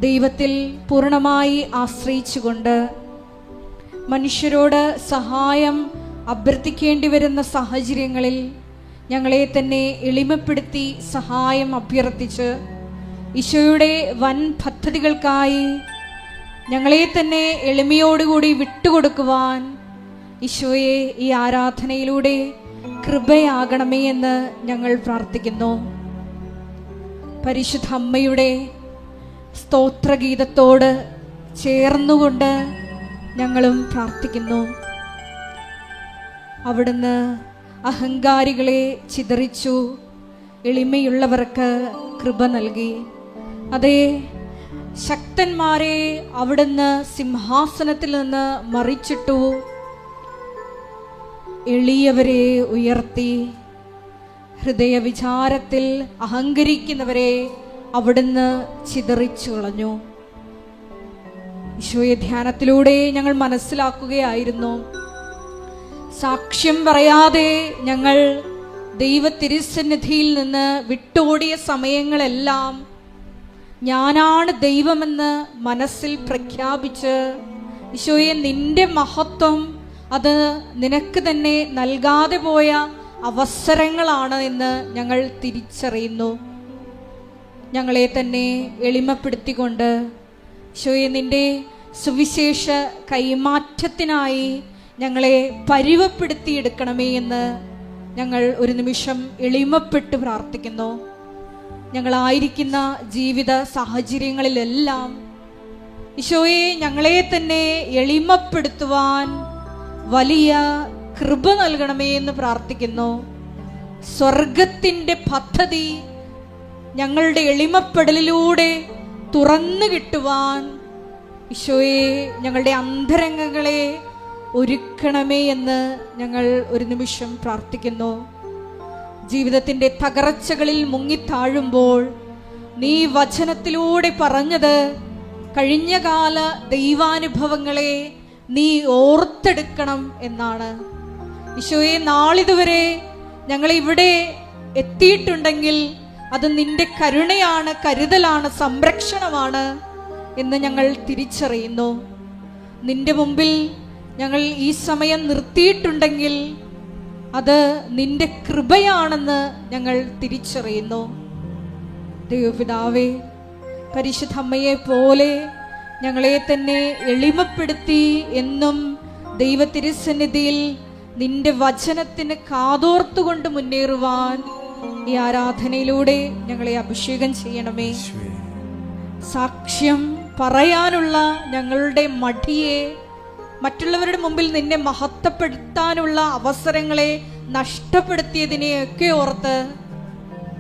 Speaker 2: ദൈവത്തിൽ പൂർണ്ണമായി ആശ്രയിച്ചുകൊണ്ട് മനുഷ്യരോട് സഹായം അഭ്യർത്ഥിക്കേണ്ടി വരുന്ന സാഹചര്യങ്ങളിൽ ഞങ്ങളെ തന്നെ എളിമപ്പെടുത്തി സഹായം അഭ്യർത്ഥിച്ച് ഈശോയുടെ വൻ പദ്ധതികൾക്കായി ഞങ്ങളെ തന്നെ എളിമയോടുകൂടി വിട്ടുകൊടുക്കുവാൻ ഈശോയെ ഈ ആരാധനയിലൂടെ കൃപയാകണമേ എന്ന് ഞങ്ങൾ പ്രാർത്ഥിക്കുന്നു. പരിശുദ്ധ അമ്മയുടെ സ്തോത്രഗീതത്തോട് ചേർന്നുകൊണ്ട് ഞങ്ങളും പ്രാർത്ഥിക്കുന്നു. അവിടുന്ന് അഹങ്കാരികളെ ചിതറിച്ചു, എളിമയുള്ളവർക്ക് കൃപ നൽകി. അതേ, ശക്തന്മാരെ അവിടുന്ന് സിംഹാസനത്തിൽ നിന്ന് മറിച്ചിട്ടു, എളിയവരെ ഉയർത്തി. ഹൃദയവിചാരത്തിൽ അഹങ്കരിക്കുന്നവരെ അവിടുന്ന് ചിതറിച്ചു കളഞ്ഞു. ഈശോയെ ധ്യാനത്തിലൂടെ ഞങ്ങൾ മനസ്സിലാക്കുകയായിരുന്നു, സാക്ഷ്യം പറയാതെ ഞങ്ങൾ ദൈവ തിരുസന്നിധിയിൽ നിന്ന് വിട്ടോടിയ സമയങ്ങളെല്ലാം ഞാനാണ് ദൈവമെന്ന് മനസ്സിൽ പ്രഖ്യാപിച്ച്, ഈശോയെ, നിന്റെ മഹത്വം അത് നിനക്ക് തന്നെ നൽകാതെ പോയ അവസരങ്ങളാണ് എന്ന് ഞങ്ങൾ തിരിച്ചറിയുന്നു. ഞങ്ങളെ തന്നെ എളിമപ്പെടുത്തിക്കൊണ്ട് ഈശോയെ, നിന്റെ സുവിശേഷ കൈമാറ്റത്തിനായി ഞങ്ങളെ പരുവപ്പെടുത്തിയെടുക്കണമേ എന്ന് ഞങ്ങൾ ഒരു നിമിഷം എളിമപ്പെട്ട് പ്രാർത്ഥിക്കുന്നു. ഞങ്ങളായിരിക്കുന്ന ജീവിത സാഹചര്യങ്ങളിലെല്ലാം ഈശോയെ, ഞങ്ങളെ തന്നെ എളിമപ്പെടുത്തുവാൻ വലിയ കൃപ നൽകണമേ എന്ന് പ്രാർത്ഥിക്കുന്നു. സ്വർഗത്തിൻ്റെ പദ്ധതി ഞങ്ങളുടെ എളിമപ്പെടലിലൂടെ തുറന്നു കിട്ടുവാൻ ഈശോയെ, ഞങ്ങളുടെ അന്തരംഗങ്ങളെ ഒരുക്കണമേ എന്ന് ഞങ്ങൾ ഒരു നിമിഷം പ്രാർത്ഥിക്കുന്നു. ജീവിതത്തിൻ്റെ തകർച്ചകളിൽ മുങ്ങിത്താഴുമ്പോൾ നീ വചനത്തിലൂടെ പറഞ്ഞത് കഴിഞ്ഞകാല ദൈവാനുഭവങ്ങളെ നീ ഓർത്തെടുക്കണം എന്നാണ്. ഈശോയെ, നാളിതുവരെ ഞങ്ങളിവിടെ എത്തിയിട്ടുണ്ടെങ്കിൽ അത് നിന്റെ കരുണയാണ്, കരുതലാണ്, സംരക്ഷണമാണ് എന്ന് ഞങ്ങൾ തിരിച്ചറിയുന്നു. നിന്റെ മുമ്പിൽ ഞങ്ങൾ ഈ സമയം നിർത്തിയിട്ടുണ്ടെങ്കിൽ അത് നിന്റെ കൃപയാണെന്ന് ഞങ്ങൾ തിരിച്ചറിയുന്നു. ദൈവപിതാവേ, പരിശുദ്ധ അമ്മയെ പോലെ ഞങ്ങളെ തന്നെ എളിമപ്പെടുത്തി എന്നും ദൈവ തിരുസന്നിധിയിൽ നിന്റെ വചനത്തിന് കാതോർത്തുകൊണ്ട് മുന്നേറുവാൻ ഈ ആരാധനയിലൂടെ ഞങ്ങളെ അഭിഷേകം ചെയ്യണമേ. സാക്ഷ്യം പറയാനുള്ള ഞങ്ങളുടെ മടിയെ, മറ്റുള്ളവരുടെ മുമ്പിൽ നിന്നെ മഹത്വപ്പെടുത്താനുള്ള അവസരങ്ങളെ നഷ്ടപ്പെടുത്തിയതിനെയൊക്കെ ഓർത്ത്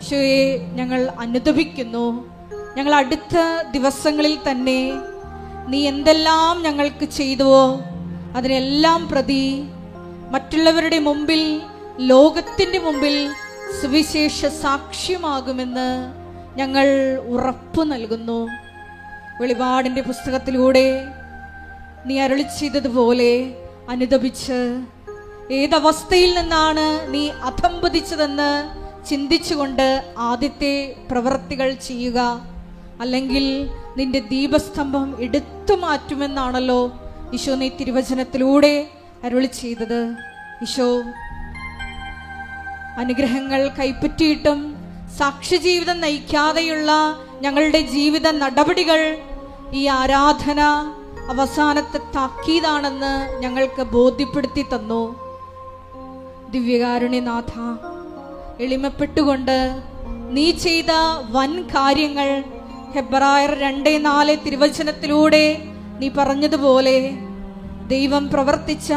Speaker 2: ഈശോയെ ഞങ്ങൾ അനുതപിക്കുന്നു. ഞങ്ങൾ അടുത്ത ദിവസങ്ങളിൽ തന്നെ നീ എന്തെല്ലാം ഞങ്ങൾക്ക് ചെയ്തുവോ അതിനെല്ലാം പ്രതി മറ്റുള്ളവരുടെ മുമ്പിൽ, ലോകത്തിൻ്റെ മുമ്പിൽ സുവിശേഷ സാക്ഷ്യമാകുമെന്ന് ഞങ്ങൾ ഉറപ്പു നൽകുന്നു. വെളിപാടിന്റെ പുസ്തകത്തിലൂടെ നീ അരുളി ചെയ്തതുപോലെ അനുദപിച്ച് ഏതവസ്ഥയിൽ നിന്നാണ് നീ അധംപതിച്ചതെന്ന് ചിന്തിച്ചുകൊണ്ട് ആദ്യത്തെ പ്രവൃത്തികൾ ചെയ്യുക, അല്ലെങ്കിൽ നിന്റെ ദീപസ്തംഭം എടുത്തു മാറ്റുമെന്നാണല്ലോ ഈശോ നീ തിരുവചനത്തിലൂടെ അരുളി ചെയ്തത്. ഈശോ, അനുഗ്രഹങ്ങൾ കൈപ്പറ്റിയിട്ടും സാക്ഷ്യജീവിതം നയിക്കാതെയുള്ള ഞങ്ങളുടെ ജീവിത നടപടികൾ ഈ ആരാധന അവസാനത്തെ താക്കീതാണെന്ന് ഞങ്ങൾക്ക് ബോധ്യപ്പെടുത്തി തന്നു. ദിവ്യകാരുണ്യനാഥ, എളിമപ്പെട്ടുകൊണ്ട് നീ ചെയ്ത വൻ കാര്യങ്ങൾ ഹെബ്രായർ 2:4 തിരുവചനത്തിലൂടെ നീ പറഞ്ഞതുപോലെ ദൈവം പ്രവർത്തിച്ച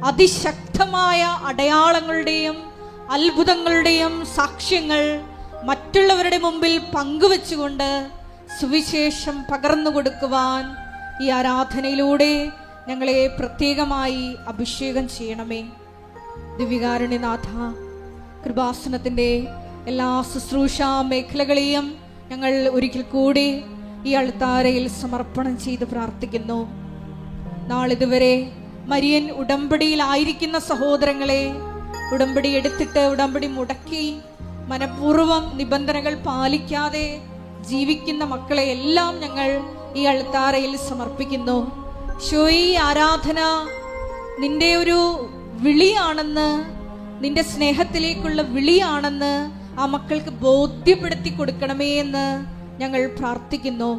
Speaker 2: അതിശക്തമായ അടയാളങ്ങളുടെയും അത്ഭുതങ്ങളുടെയും സാക്ഷ്യങ്ങൾ മറ്റുള്ളവരുടെ മുമ്പിൽ പങ്കുവെച്ചുകൊണ്ട് സുവിശേഷം പകർന്നു കൊടുക്കുവാൻ ഈ ആരാധനയിലൂടെ ഞങ്ങളെ പ്രത്യേകമായി അഭിഷേകം ചെയ്യണമേ. ദിവ്യകാരുണ്യനാഥ, കൃപാസനത്തിൻ്റെ എല്ലാ ശുശ്രൂഷാ മേഖലകളെയും ഞങ്ങൾ ഒരിക്കൽ കൂടി ഈ അൾത്താരയിൽ സമർപ്പണം ചെയ്ത് പ്രാർത്ഥിക്കുന്നു. നാളിതുവരെ മരിയൻ ഉടമ്പടിയിലായിരിക്കുന്ന സഹോദരങ്ങളെ, ഉടമ്പടി എടുത്തിട്ട് ഉടമ്പടി മുടക്കി മനഃപൂർവ്വം നിബന്ധനകൾ പാലിക്കാതെ ജീവിക്കുന്ന മക്കളെ എല്ലാം ഞങ്ങൾ ഈ അൾത്താരയിൽ സമർപ്പിക്കുന്നു. ഈ ആരാധന നിന്റെ ഒരു വിളിയാണെന്ന്, നിന്റെ സ്നേഹത്തിലേക്കുള്ള വിളിയാണെന്ന് ആ മക്കൾക്ക് ബോധ്യപ്പെടുത്തി കൊടുക്കണമേ എന്ന് ഞങ്ങൾ പ്രാർത്ഥിക്കുന്നു.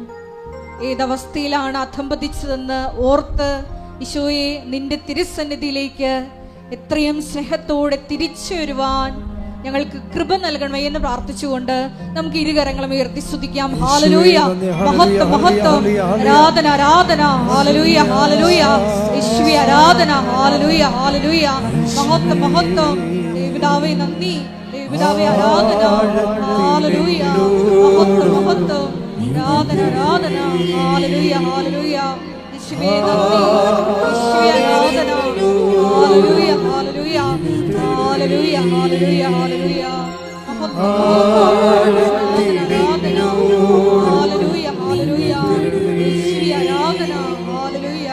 Speaker 2: ഏതവസ്ഥയിലാണ് അധംപതിച്ചതെന്ന് ഓർത്ത് ഈശോയെ നിന്റെ തിരുസന്നിധിയിലേക്ക് എത്രയും സ്നേഹത്തോടെ തിരിച്ചു വരുവാൻ ഞങ്ങൾക്ക് കൃപ നൽകണമേ എന്ന് പ്രാർത്ഥിച്ചുകൊണ്ട് നമുക്ക് ഇരുകരങ്ങളും ഉയർത്തി സ്തുതിക്കാം. ഹല്ലേലൂയ, മഹത്വം മഹത്വം, ആരാധന ആരാധന, ഹല്ലേലൂയ ഹല്ലേലൂയ, യേശുവേ ആരാധന, ഹല്ലേലൂയ ഹല്ലേലൂയ, മഹത്വം മഹത്വം, ദൈവപിതാവേ നന്ദി, ദൈവപിതാവേ ആരാധന, ഹല്ലേലൂയ, മഹത്വം മഹത്വം, ആരാധന ആരാധന, ഹല്ലേലൂയ ഹല്ലേലൂയ, യേശുവേ നന്ദി, യേശുവേ ആരാധന, ഹല്ലേലൂയ ഹല്ലേലൂയ, ഹല്ലേലൂയ ഹല്ലേലൂയ ഹല്ലേലൂയ, മഹത്വം ആരാധന, ഹല്ലേലൂയ ഹല്ലേലൂയ, യേശുവേ ആരാധന, ഹല്ലേലൂയ.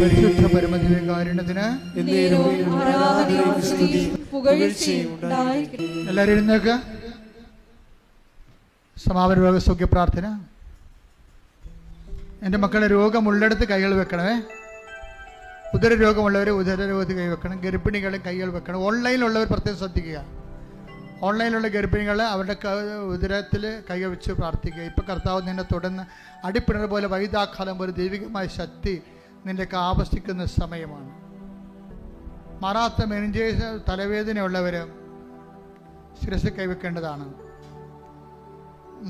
Speaker 1: പരിശുദ്ധ പരമദിവ്യകാരുണ്യത്തിന്
Speaker 2: ആരാധനയും സ്തുതിയും പുകഴ്ചയും ഉണ്ടായിരിക്കട്ടെ.
Speaker 1: എല്ലാവരും എഴുന്നേൽക്കുക. സമാപന രോഗസൗഖ്യ പ്രാർത്ഥന. എൻ്റെ മക്കളെ, രോഗമുള്ളിടത്ത് കൈകൾ വെക്കണമേ. ഉദര രോഗമുള്ളവർ ഉദര രോഗത്തിൽ കൈവെക്കണം. ഗർഭിണികളെ കൈകൾ വെക്കണം. ഓൺലൈനിലുള്ളവർ പ്രത്യേകം ശ്രദ്ധിക്കുക. ഓൺലൈനിലുള്ള ഗർഭിണികൾ അവരുടെ ഉദരത്തിൽ കൈകൾ വെച്ച് പ്രാർത്ഥിക്കുക. ഇപ്പം കർത്താവ് നിന്നെ തുടർന്ന് അടിപ്പിണർ പോലെ വൈദാഘാതം പോലെ ദൈവികമായ ശക്തി നിൻ്റെയൊക്കെ ആവശ്യിക്കുന്ന സമയമാണ്. മാറാത്ത മെനിഞ്ചേഴ്സ് തലവേദനയുള്ളവർ ശിരസ് കൈവെക്കേണ്ടതാണ്.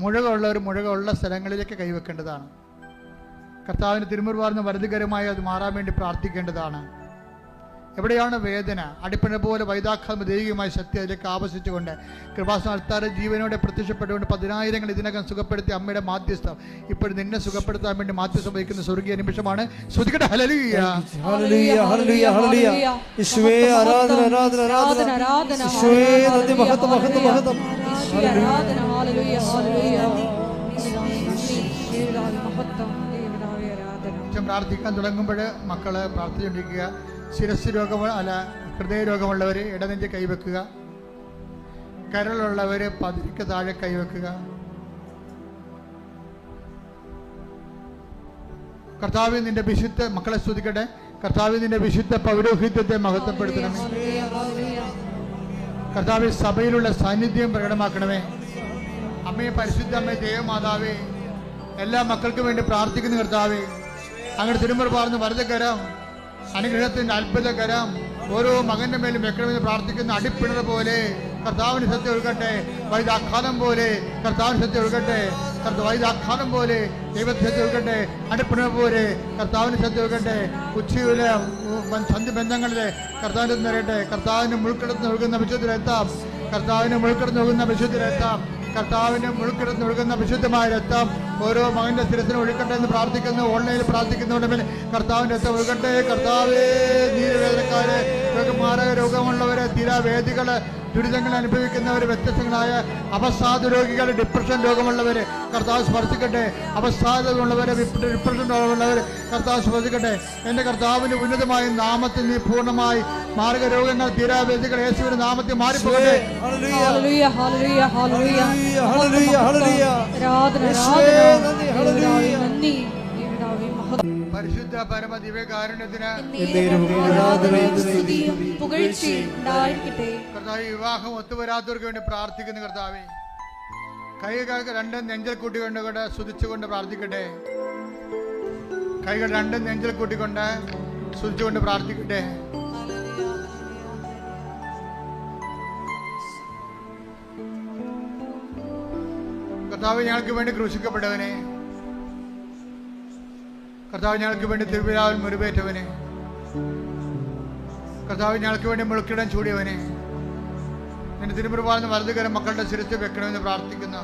Speaker 1: മുഴകളുള്ളവർ മുഴകളുള്ള സ്ഥലങ്ങളിലേക്ക് കൈവെക്കേണ്ടതാണ്. കർത്താവിന് തിരുമുറുവാർന്ന് വരതുകരമായി അത് മാറാൻ വേണ്ടി പ്രാർത്ഥിക്കേണ്ടതാണ്. എവിടെയാണ് വേദന, അടിപ്പണ പോലെ വൈദാഘാതം ദൈവികമായ ശക്തി അതിലേക്ക് ആവശ്യിച്ചുകൊണ്ട് കൃപാസന അൾത്താര ജീവനോടെ പ്രത്യക്ഷപ്പെട്ടുകൊണ്ട് 10,000 ഇതിനകം സുഖപ്പെടുത്തി അമ്മയുടെ മാധ്യസ്ഥം ഇപ്പോൾ നിന്നെ സുഖപ്പെടുത്താൻ വേണ്ടി മാധ്യസ്ഥം വഹിക്കുന്ന സ്വർഗീയ നിമിഷമാണ്. ശ്രുതികട്ടെ ഹല്ലേലൂയ
Speaker 3: ഹല്ലേലൂയ ഹല്ലേലൂയ ഹല്ലേലൂയ, യേശുവേ ആരാധന ആരാധന ആരാധന, യേശുവേ നന്ദി, മഹത്വം മഹത്വം മഹത്വം,
Speaker 2: ആരാധന, ഹല്ലേലൂയ ഹല്ലേലൂയ, മഹത്വം, ദൈവനാമേ ആരാധന.
Speaker 1: പ്രാർത്ഥിക്കാൻ തുടങ്ങുമ്പോൾ മക്കള് പ്രാർത്ഥിച്ചുകൊണ്ടിരിക്കുക. ശിരസ് രോഗം അല്ല ഹൃദയ രോഗമുള്ളവർ ഇടനെഞ്ച് കൈവെക്കുക. കരളുള്ളവർ പതിരിക്ക് താഴെ കൈവെക്കുക. കർത്താവ് നിന്റെ വിശുദ്ധ മക്കളെ സ്തുതിക്കട്ടെ. കർത്താവ് നിന്റെ വിശുദ്ധ പൗരോഹിത്യത്തെ മഹത്വപ്പെടുത്തണമേ. കർത്താവ് സഭയിലുള്ള സാന്നിധ്യം പ്രകടമാക്കണമേ. അമ്മയെ പരിശുദ്ധ അമ്മയെ ദേവമാതാവേ, എല്ലാ മക്കൾക്കും വേണ്ടി പ്രാർത്ഥിക്കുന്ന കർത്താവേ, അങ്ങയുടെ തിരുമുറ പാർന്ന് വരദകരം അനുഗ്രഹത്തിൻ്റെ അത്ഭുതകരം ഓരോ മകന്റെ മേലും വെക്കണമെന്ന് പ്രാർത്ഥിക്കുന്ന അടിപ്പിണർ പോലെ കർത്താവിന് സത്യം ഒഴുകട്ടെ. വൈദാഘാതം പോലെ കർത്താവിന് സത്യം ഒഴുകട്ടെ. വൈദാഘാതം പോലെ ദൈവത്തെ സത്യം ഒഴുകട്ടെ. അടിപ്പിണർ പോലെ കർത്താവിന് സത്യം ഒഴുകട്ടെ. ഉച്ചയിലെ സന്ധി ബന്ധങ്ങളിലെ കർത്താവിന് നിറയട്ടെ. കർത്താവിന് മുൾക്കിടന്ന് ഒഴുകുന്ന വിശുദ്ധരെത്താം. കർത്താവിന് മുൾക്കിടന്ന് ഒഴുകുന്ന വിശുദ്ധരെത്താം. കർത്താവിന് മുൾക്കിടന്ന് ഒഴുകുന്ന വിശുദ്ധമായ രക്തം ഓരോ മകന്റെ ശിരസിന് ഒഴുകട്ടെ എന്ന് പ്രാർത്ഥിക്കുന്നു. ഓൺലൈനിൽ പ്രാർത്ഥിക്കുന്നവരുടെ മേൽ കർത്താവിൻ്റെ രക്തം ഒഴുകട്ടെ. കർത്താവേ, നീരവേദനക്കാരെ, രോഗമാരക രോഗമുള്ളവരെ, തീരാവേദികൾ, ദുരിതങ്ങൾ അനുഭവിക്കുന്നവർ, വ്യത്യസ്തങ്ങളായ അവസാദ രോഗികൾ, ഡിപ്രഷൻ രോഗമുള്ളവർ കർത്താവ് സ്പർശിക്കട്ടെ. അവസാദമുള്ളവരെ, ഡിപ്രഷൻ രോഗമുള്ളവർ കർത്താവ് സ്പർശിക്കട്ടെ. എൻ്റെ കർത്താവിൻ്റെ ഉന്നതമായ നാമത്തിൽ നീ പൂർണ്ണമായി മാർഗരോഗങ്ങൾ, തീരാവേദികൾ യേശുവിന്റെ നാമത്തിൽ മാറിപ്പോകട്ടെ. പരിശുദ്ധ പരമ ദിവ്യകാരുണ്യത്തിന് കർത്താവ് വിവാഹം ഒത്തുവരാത്തവർക്ക് വേണ്ടി പ്രാർത്ഥിക്കുന്നു. കർത്താവേ, കൈകൾക്ക് രണ്ടും നെഞ്ചൽ കൂട്ടിക്കൊണ്ട് സ്തുതിച്ചുകൊണ്ട് പ്രാർത്ഥിക്കട്ടെ. കൈകൾ രണ്ടും നെഞ്ചൽ കൂട്ടിക്കൊണ്ട് സ്തുതിച്ചുകൊണ്ട് പ്രാർത്ഥിക്കട്ടെ. കർത്താവ്, ഞങ്ങൾക്ക് വേണ്ടി ക്രൂശിക്കപ്പെട്ടവനെ, കർത്താവ് ഞങ്ങൾക്ക് വേണ്ടി തിരുവിലാവിൽ മുറിവേറ്റവനെ, കർത്താവ് ഞങ്ങൾക്ക് വേണ്ടി മുൾക്കിടം ചൂടിയവനെ, നിന്റെ തിരുമുറിവാർന്ന് വലതുകരം മക്കളുടെ ശിരസ് വെക്കണമെന്ന് പ്രാർത്ഥിക്കുന്നു.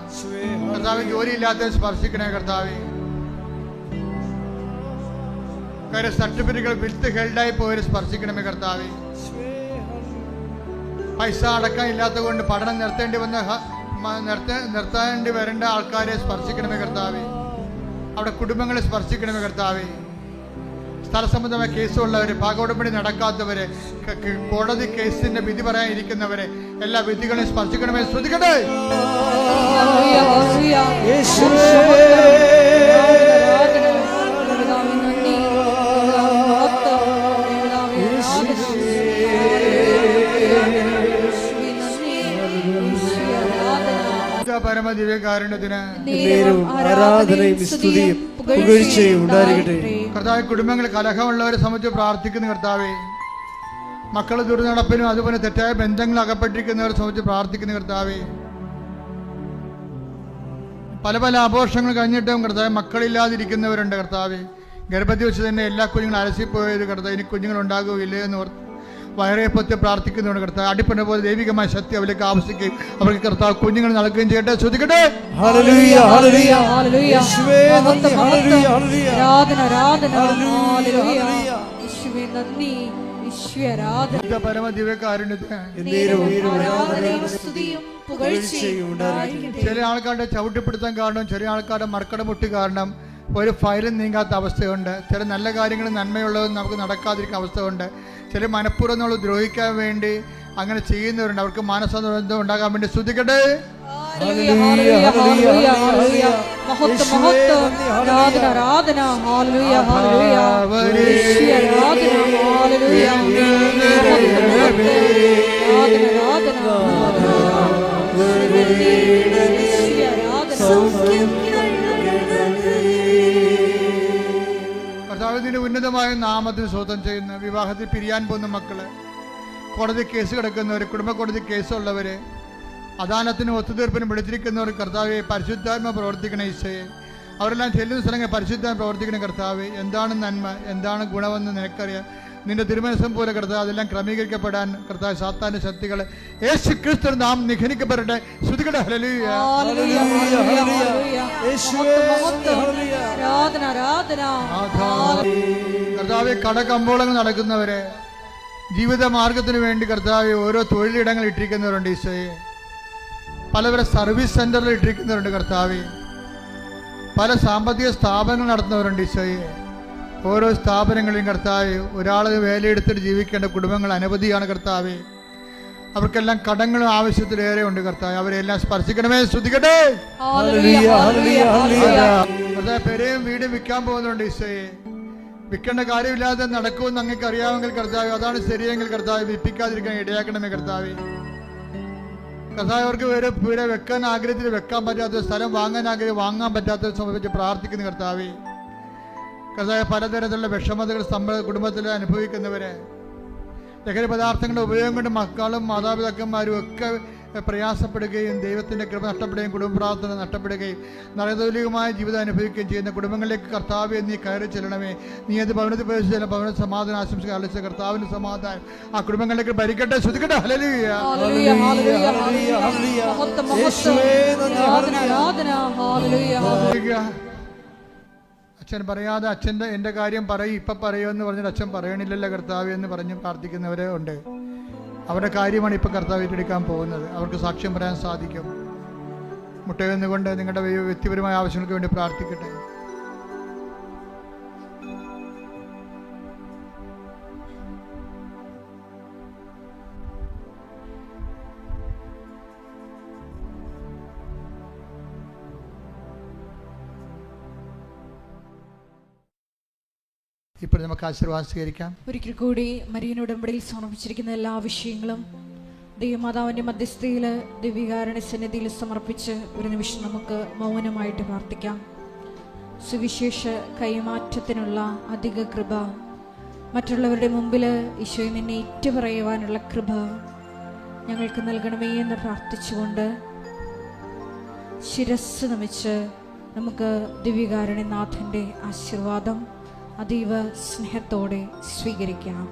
Speaker 1: കർത്താവ്, ജോലിയില്ലാത്ത സ്പർശിക്കണേ. കർത്താവ്, കാര്യം സർട്ടിഫിക്കറ്റുകൾ വിത്ത് ഹെൽഡായി പോയവരെ സ്പർശിക്കണമേ. കർത്താവ്, പൈസ അടക്കം ഇല്ലാത്ത കൊണ്ട് പഠനം നിർത്തേണ്ടി വരേണ്ട ആൾക്കാരെ സ്പർശിക്കണമേ. കർത്താവ്, അവിടെ കുടുംബങ്ങളെ സ്പർശിക്കണമേ. കർത്താവേ, സ്ഥലസംബന്ധമായ കേസുള്ളവരെ, പാകോടമ്പടി നടക്കാത്തവരെ, കോടതി കേസിന്റെ വിധി പറയാനിരിക്കുന്നവരെ, എല്ലാ വിധികളെയും സ്പർശിക്കണമേ. ശ്രദ്ധിക്കട്ടെ. പരമ ദിവ്യകാരുണ്യത്തിന്
Speaker 3: ആരാധനയും സ്തുതിയും പുകഴ്ചയും ഉണ്ടായിരിക്കട്ടെ.
Speaker 1: കർത്താവേ, കുടുംബങ്ങൾ കലഹമുള്ളവരെ സംബന്ധിച്ച് പ്രാർത്ഥിക്കുന്നു. കർത്താവേ, മക്കൾ ദുർനടപ്പിനും അതുപോലെ തെറ്റായ ബന്ധങ്ങൾ അകപ്പെട്ടിരിക്കുന്നവരെ സംബന്ധിച്ച് പ്രാർത്ഥിക്കുന്നു. കർത്താവേ, പല പല ആഘോഷങ്ങൾ കഴിഞ്ഞിട്ടും കർത്താവേ മക്കളില്ലാതിരിക്കുന്നവരുണ്ട്. കർത്താവേ, ഗർഭത്തിൽ വെച്ച് തന്നെ എല്ലാ കുഞ്ഞുങ്ങളും അലസിപ്പോയത് കർത്താവ്, ഇനി കുഞ്ഞുങ്ങളുണ്ടാകുകയില്ലേ എന്ന് ഓർത്ത് വയറെ പൊത്തി പ്രാർത്ഥിക്കുന്നുണ്ട്. കർത്താവ്, അടിപ്പണ പോലെ ദൈവികമായ ശക്തി അവർക്ക് ആവശ്യിക്കുകയും അവർക്ക് കർത്താവ് കുഞ്ഞുങ്ങൾ നൽകുകയും ചെയ്യട്ടെ. ശ്രദ്ധിക്കട്ടെ. പരമ ദിവ്യകാരുണ്യത്തിന് ചില ആൾക്കാരുടെ ചവിട്ടിപ്പിടുത്തം കാരണം, ചില ആൾക്കാരുടെ മർക്കടമുട്ടി കാരണം ഒരു ഫയലും നീങ്ങാത്ത അവസ്ഥയുണ്ട്. ചില നല്ല കാര്യങ്ങൾ നന്മയുള്ളതും നമുക്ക് നടക്കാതിരിക്കുന്ന അവസ്ഥയുണ്ട്. ചില മനഃപൂർവ്വം നമ്മൾ ദ്രോഹിക്കാൻ വേണ്ടി അങ്ങനെ ചെയ്യുന്നവരുണ്ട്. അവർക്ക് മാനസാന്തരം ഉണ്ടാകാൻ വേണ്ടി സ്തുതിക്കട്ടെ. കർത്താവിന്റെ ഉന്നതമായ നാമത്തിന് സ്വന്തം ചെയ്യുന്ന, വിവാഹത്തിൽ പിരിയാൻ പോകുന്ന മക്കള്, കോടതി കേസ് കിടക്കുന്നവര്, കുടുംബ കോടതി കേസുള്ളവര്, അദാലത്തിനും ഒത്തുതീർപ്പിനും വിളിച്ചിരിക്കുന്നവർ കർത്താവെ പരിശുദ്ധാത്മ പ്രവർത്തിക്കണ ഈശോയെ. അവരെല്ലാം ചെല്ലുന്ന സ്ഥലങ്ങൾ പരിശുദ്ധാത്മ പ്രവർത്തിക്കണ കർത്താവെ. എന്താണ് നന്മ, എന്താണ് ഗുണമെന്ന് നിനക്കറിയാം. നിന്റെ തിരുമനസം പോലെ കർത്താവ് അതെല്ലാം ക്രമീകരിക്കപ്പെടാൻ കർത്താവ് സാത്താന്റെ ശക്തികൾ യേശു ക്രിസ്തു നാം നിഖനിക്കപ്പെടട്ടെ. ശ്രുതികട ഹല്ലേലൂയ. കർത്താവെ, കടകമ്പോളങ്ങൾ നടക്കുന്നവരെ, ജീവിത മാർഗത്തിന് വേണ്ടി കർത്താവെ ഓരോ തൊഴിലിടങ്ങൾ ഇട്ടിരിക്കുന്നവരുണ്ട് ഈശോയെ. പലവരെ സർവീസ് സെന്ററിൽ ഇട്ടിരിക്കുന്നവരുണ്ട് കർത്താവെ. പല സാമ്പത്തിക സ്ഥാപനങ്ങൾ നടത്തുന്നവരുണ്ട് ഈശോയെ. ഓരോ സ്ഥാപനങ്ങളിലും കർത്താവെ ഒരാൾ വേലയെടുത്തിട്ട് ജീവിക്കേണ്ട കുടുംബങ്ങൾ അനവധിയാണ് കർത്താവെ. അവർക്കെല്ലാം കടങ്ങളും ആവശ്യത്തിലേറെ ഉണ്ട് കർത്താവെ. അവരെല്ലാം സ്പർശിക്കണമേ. ശ്രദ്ധിക്കട്ടെ. കർത്താവെ, പെരയും വീടും വിൽക്കാൻ പോകുന്നുണ്ട് ഈശോയെ. വിൽക്കേണ്ട കാര്യമില്ലാതെ നടക്കുമെന്ന് അങ്ങേക്ക് അറിയാമെങ്കിൽ കർത്താവെ, അതാണ് ശരിയെങ്കിൽ കർത്താവെ വിൽപ്പിക്കാതിരിക്കാൻ ഇടയാക്കണമേ കർത്താവെ. കർത്താവ്, അവർക്ക് പേരെ വെക്കാൻ ആഗ്രഹത്തിൽ വെക്കാൻ പറ്റാത്ത, സ്ഥലം വാങ്ങാൻ വാങ്ങാൻ പറ്റാത്തത് സംബന്ധിച്ച് പ്രാർത്ഥിക്കുന്ന കർത്താവെ. കർത്താവ്, പലതരത്തിലുള്ള വിഷമതകൾ കുടുംബത്തിൽ അനുഭവിക്കുന്നവരെ, ലഹരി പദാർത്ഥങ്ങളുടെ ഉപയോഗം കൊണ്ട് മക്കളും മാതാപിതാക്കന്മാരും ഒക്കെ പ്രയാസപ്പെടുകയും ദൈവത്തിൻ്റെ കൃപ നഷ്ടപ്പെടുകയും കുടുംബ പ്രാർത്ഥന നഷ്ടപ്പെടുകയും നരകതുല്യമായ ജീവിതം അനുഭവിക്കുകയും ചെയ്യുന്ന കുടുംബങ്ങളിലേക്ക് കർത്താവെ നീ കയറി ചെല്ലണമേ. നീ അത് ഭവനത്തിൽ പ്രവേശിച്ചാലും ഭവന സമാധാനം ആശംസിക്കുക. അലച്ച കർത്താവിൻ്റെ സമാധാനം ആ കുടുംബങ്ങളിലേക്ക് ഭരിക്കട്ടെ. ശ്രദ്ധിക്കട്ടെ. ഹല്ലേലൂയ. അച്ഛൻ പറയാതെ അച്ഛൻ്റെ എൻ്റെ കാര്യം പറയും ഇപ്പം പറയുമെന്ന് പറഞ്ഞിട്ട് അച്ഛൻ പറയണില്ലല്ലോ കർത്താവെ എന്ന് പറഞ്ഞ് പ്രാർത്ഥിക്കുന്നവരെ ഉണ്ട്. അവരുടെ കാര്യമാണ് ഇപ്പോൾ കർത്താവ് ഏറ്റെടുക്കാൻ പോകുന്നത്. അവർക്ക് സാക്ഷ്യം പറയാൻ സാധിക്കും. മുട്ടയിൽ നിന്നുകൊണ്ട് നിങ്ങളുടെ വ്യക്തിപരമായ ആവശ്യങ്ങൾക്ക് വേണ്ടി പ്രാർത്ഥിക്കട്ടെ. ഇപ്പോൾ നമുക്ക് ആശീർവാദം സ്വീകരിക്കാം.
Speaker 2: ഒരിക്കൽ കൂടി മരിയൻ ഉടമ്പടിയിൽ സമർപ്പിച്ചിരിക്കുന്ന എല്ലാ വിഷയങ്ങളും ദൈവമാതാവിൻ്റെ മധ്യസ്ഥയിൽ ദിവ്യകാരുണ്യ സന്നിധിയിൽ സമർപ്പിച്ച് ഒരു നിമിഷം നമുക്ക് മൗനമായിട്ട് പ്രാർത്ഥിക്കാം. സുവിശേഷ കൈമാറ്റത്തിനുള്ള അധിക കൃപ, മറ്റുള്ളവരുടെ മുമ്പിൽ ഈശോയെ നിന്നെ ഏറ്റുപറയുവാനുള്ള കൃപ ഞങ്ങൾക്ക് നൽകണമേ എന്ന് പ്രാർത്ഥിച്ചുകൊണ്ട് ശിരസ് നമിച്ച് നമുക്ക് ദിവ്യകാരുണ്യനാഥൻ്റെ ആശീർവാദം അതീവ സ്നേഹത്തോടെ സ്വീകരിക്കാം.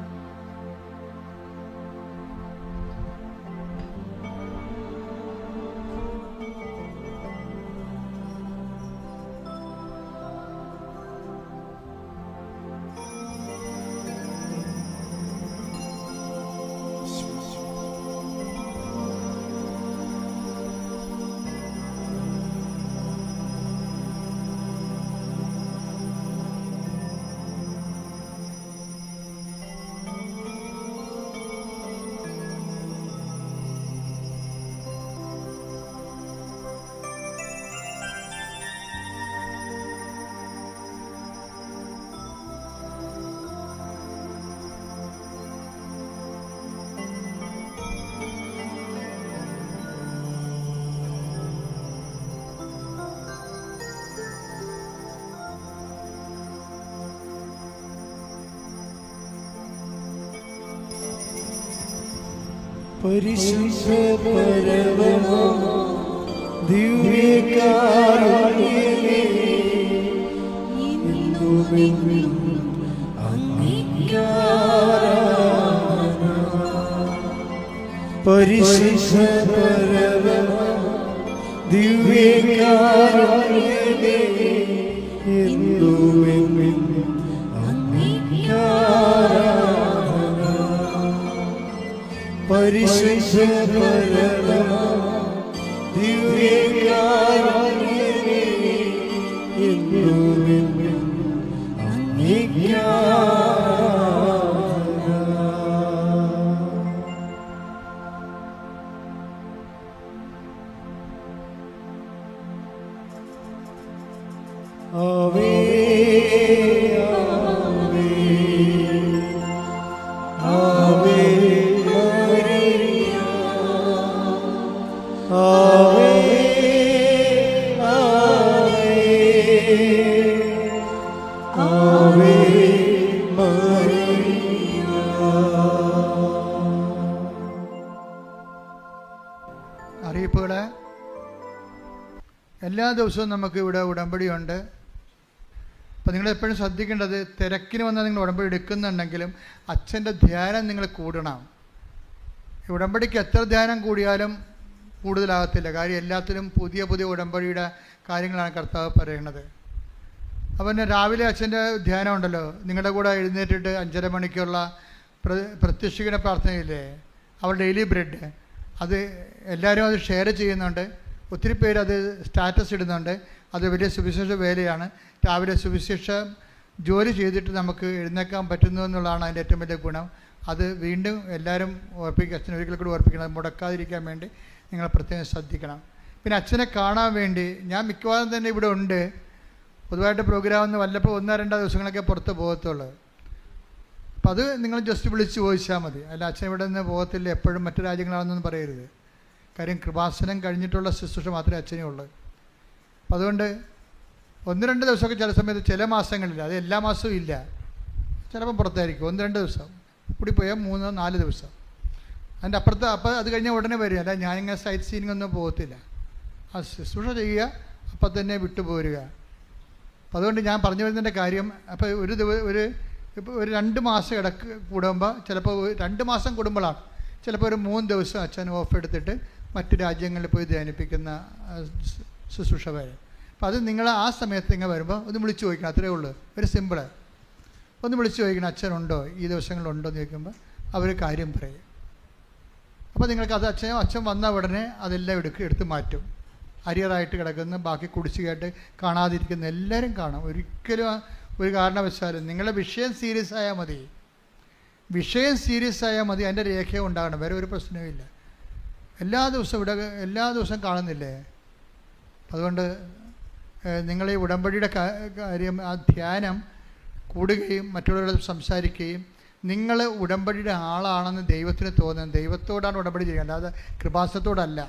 Speaker 3: പരിശുദ്ധ പരമ ദിവ്യകാരുണ്യമേ, എന്നുമെന്നും അങ്ങേക്കാരാധന. പരിശുദ്ധ പരമ ദിവ്യകാരുണ്യമേ, എന്നുമെന്നും അങ്ങേക്കാരാധന. പരിശുദ്ധ പരമ ദിവ്യകാരുണ്യമേ, എന്നുമെന്നും അങ്ങേക്കാരാധന. ആവേ ആവേ
Speaker 1: അറിയിപ്പുകൾ. എല്ലാ ദിവസവും നമുക്ക് ഇവിടെ ഉടമ്പടിയുണ്ട്. അപ്പോൾ നിങ്ങളെപ്പോഴും ശ്രദ്ധിക്കേണ്ടത്, തിരക്കിന് വന്നാൽ നിങ്ങൾ ഉടമ്പടി എടുക്കുന്നുണ്ടെങ്കിലും അച്ഛൻ്റെ ധ്യാനം നിങ്ങൾ കൂടണം. ഉടമ്പടിക്ക് എത്ര ധ്യാനം കൂടിയാലും കൂടുതലാകത്തില്ല. കാര്യം എല്ലാത്തിലും പുതിയ പുതിയ ഉടമ്പടിയുടെ കാര്യങ്ങളാണ് കർത്താവ് പറയുന്നത്. അപ്പം രാവിലെ അച്ഛൻ്റെ ധ്യാനം ഉണ്ടല്ലോ, നിങ്ങളുടെ കൂടെ എഴുന്നേറ്റിട്ട് 5:30 മണിക്കുള്ള പ്രത്യക്ഷീകരണ പ്രാർത്ഥനയില്ലേ, അവർ ഡെയിലി ബ്രെഡ്, അത് എല്ലാവരും അത് ഷെയർ ചെയ്യുന്നുണ്ട്. ഒത്തിരി പേര് അത് സ്റ്റാറ്റസ് ഇടുന്നുണ്ട്. അത് വലിയ സുവിശേഷ വേലയാണ്. രാവിലെ സുവിശേഷ ജോലി ചെയ്തിട്ട് നമുക്ക് എഴുന്നേക്കാൻ പറ്റുന്നു എന്നുള്ളതാണ് അതിൻ്റെ ഏറ്റവും വലിയ ഗുണം. അത് വീണ്ടും എല്ലാവരും ഓർപ്പിക്കുക, അച്ഛൻ ഒരിക്കൽ കൂടി ഓർപ്പിക്കണം. അത് മുടക്കാതിരിക്കാൻ വേണ്ടി നിങ്ങൾ പ്രത്യേകം ശ്രദ്ധിക്കണം. പിന്നെ അച്ഛനെ കാണാൻ വേണ്ടി ഞാൻ മിക്കവാറും തന്നെ ഇവിടെ ഉണ്ട്. പൊതുവായിട്ട് പ്രോഗ്രാം ഒന്ന് വല്ലപ്പോൾ 1-2 ദിവസങ്ങളൊക്കെ പുറത്ത് പോകത്തുള്ളൂ. അപ്പം അത് നിങ്ങൾ ജസ്റ്റ് വിളിച്ച് ചോദിച്ചാൽ മതി. അല്ല അച്ഛൻ ഇവിടെ നിന്ന് പോകത്തില്ല, എപ്പോഴും മറ്റു രാജ്യങ്ങളാണെന്നൊന്നും പറയരുത്. കാര്യം കൃപാസനം കഴിഞ്ഞിട്ടുള്ള ശുശ്രൂഷ മാത്രമേ അച്ഛനേ ഉള്ളൂ. അപ്പം അതുകൊണ്ട് 1-2 ദിവസമൊക്കെ ചില സമയത്ത്, ചില മാസങ്ങളില്ല, അത് എല്ലാ മാസവും ഇല്ല, ചിലപ്പോൾ പുറത്തായിരിക്കും. 1-2 ദിവസം കൂടി പോയാൽ 3-4 ദിവസം. അതിൻ്റെ അപ്പുറത്ത് അപ്പോൾ അത് കഴിഞ്ഞാൽ ഉടനെ വരിക. അല്ല ഞാനിങ്ങനെ സൈറ്റ് സീനിങ് ഒന്നും പോകത്തില്ല. ആ ശുശ്രൂഷ ചെയ്യുക, അപ്പം തന്നെ വിട്ടുപോരുക. അപ്പം അതുകൊണ്ട് ഞാൻ പറഞ്ഞു വരുന്നതിൻ്റെ കാര്യം, അപ്പോൾ ഇപ്പോൾ ഒരു 2 മാസം ഇടക്ക് കൂടുമ്പോൾ, ചിലപ്പോൾ 2 മാസം കൂടുമ്പോഴാണ് ചിലപ്പോൾ ഒരു 3 ദിവസം അച്ഛൻ ഓഫ് എടുത്തിട്ട് മറ്റു രാജ്യങ്ങളിൽ പോയി ധ്യാനിപ്പിക്കുന്ന ശുശ്രൂഷ വരെ. അപ്പോൾ അത് നിങ്ങൾ ആ സമയത്ത് ഇങ്ങനെ വരുമ്പോൾ ഒന്ന് വിളിച്ച് ചോദിക്കണം. അത്രയേ ഉള്ളൂ. ഒരു സിമ്പിള്. ഒന്ന് വിളിച്ച് ചോദിക്കണം, അച്ഛനുണ്ടോ ഈ ദിവസങ്ങളുണ്ടോ എന്ന് ചോദിക്കുമ്പോൾ അവർ കാര്യം പറയും. അപ്പോൾ നിങ്ങൾക്ക് അത് അച്ഛൻ വന്ന ഉടനെ അതെല്ലാം എടുത്ത് മാറ്റും. അരിയറായിട്ട് കിടക്കുന്ന, ബാക്കി കുടിശ്ശികയായിട്ട് കാണാതിരിക്കുന്ന എല്ലാവരും കാണും. ഒരിക്കലും ഒരു കാരണവശാലും നിങ്ങളുടെ വിഷയം സീരിയസ് ആയാൽ മതി, വിഷയം സീരിയസ് ആയാൽ മതി, അതിൻ്റെ രേഖ ഉണ്ടാകണം, വേറെ ഒരു പ്രശ്നവുമില്ല. എല്ലാ ദിവസവും കാണുന്നില്ലേ? അതുകൊണ്ട് നിങ്ങൾ ഈ ഉടമ്പടിയുടെ കാര്യം, ആ ധ്യാനം കൂടുകയും മറ്റുള്ളവരോട് സംസാരിക്കുകയും നിങ്ങൾ ഉടമ്പടിയുടെ ആളാണെന്ന് ദൈവത്തിന് തോന്നുന്നത്, ദൈവത്തോടാണ് ഉടമ്പടി ചെയ്യുക, അല്ലാതെ കൃപാസനത്തോടല്ല.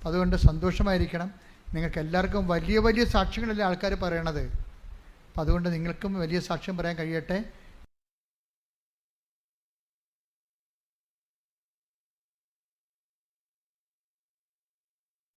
Speaker 1: അതുകൊണ്ട് സന്തോഷമായിരിക്കണം. നിങ്ങൾക്ക് എല്ലാവർക്കും വലിയ വലിയ സാക്ഷ്യങ്ങളല്ലേ ആൾക്കാർ പറയണത്. അപ്പം അതുകൊണ്ട് നിങ്ങൾക്കും വലിയ സാക്ഷ്യം പറയാൻ കഴിയട്ടെ.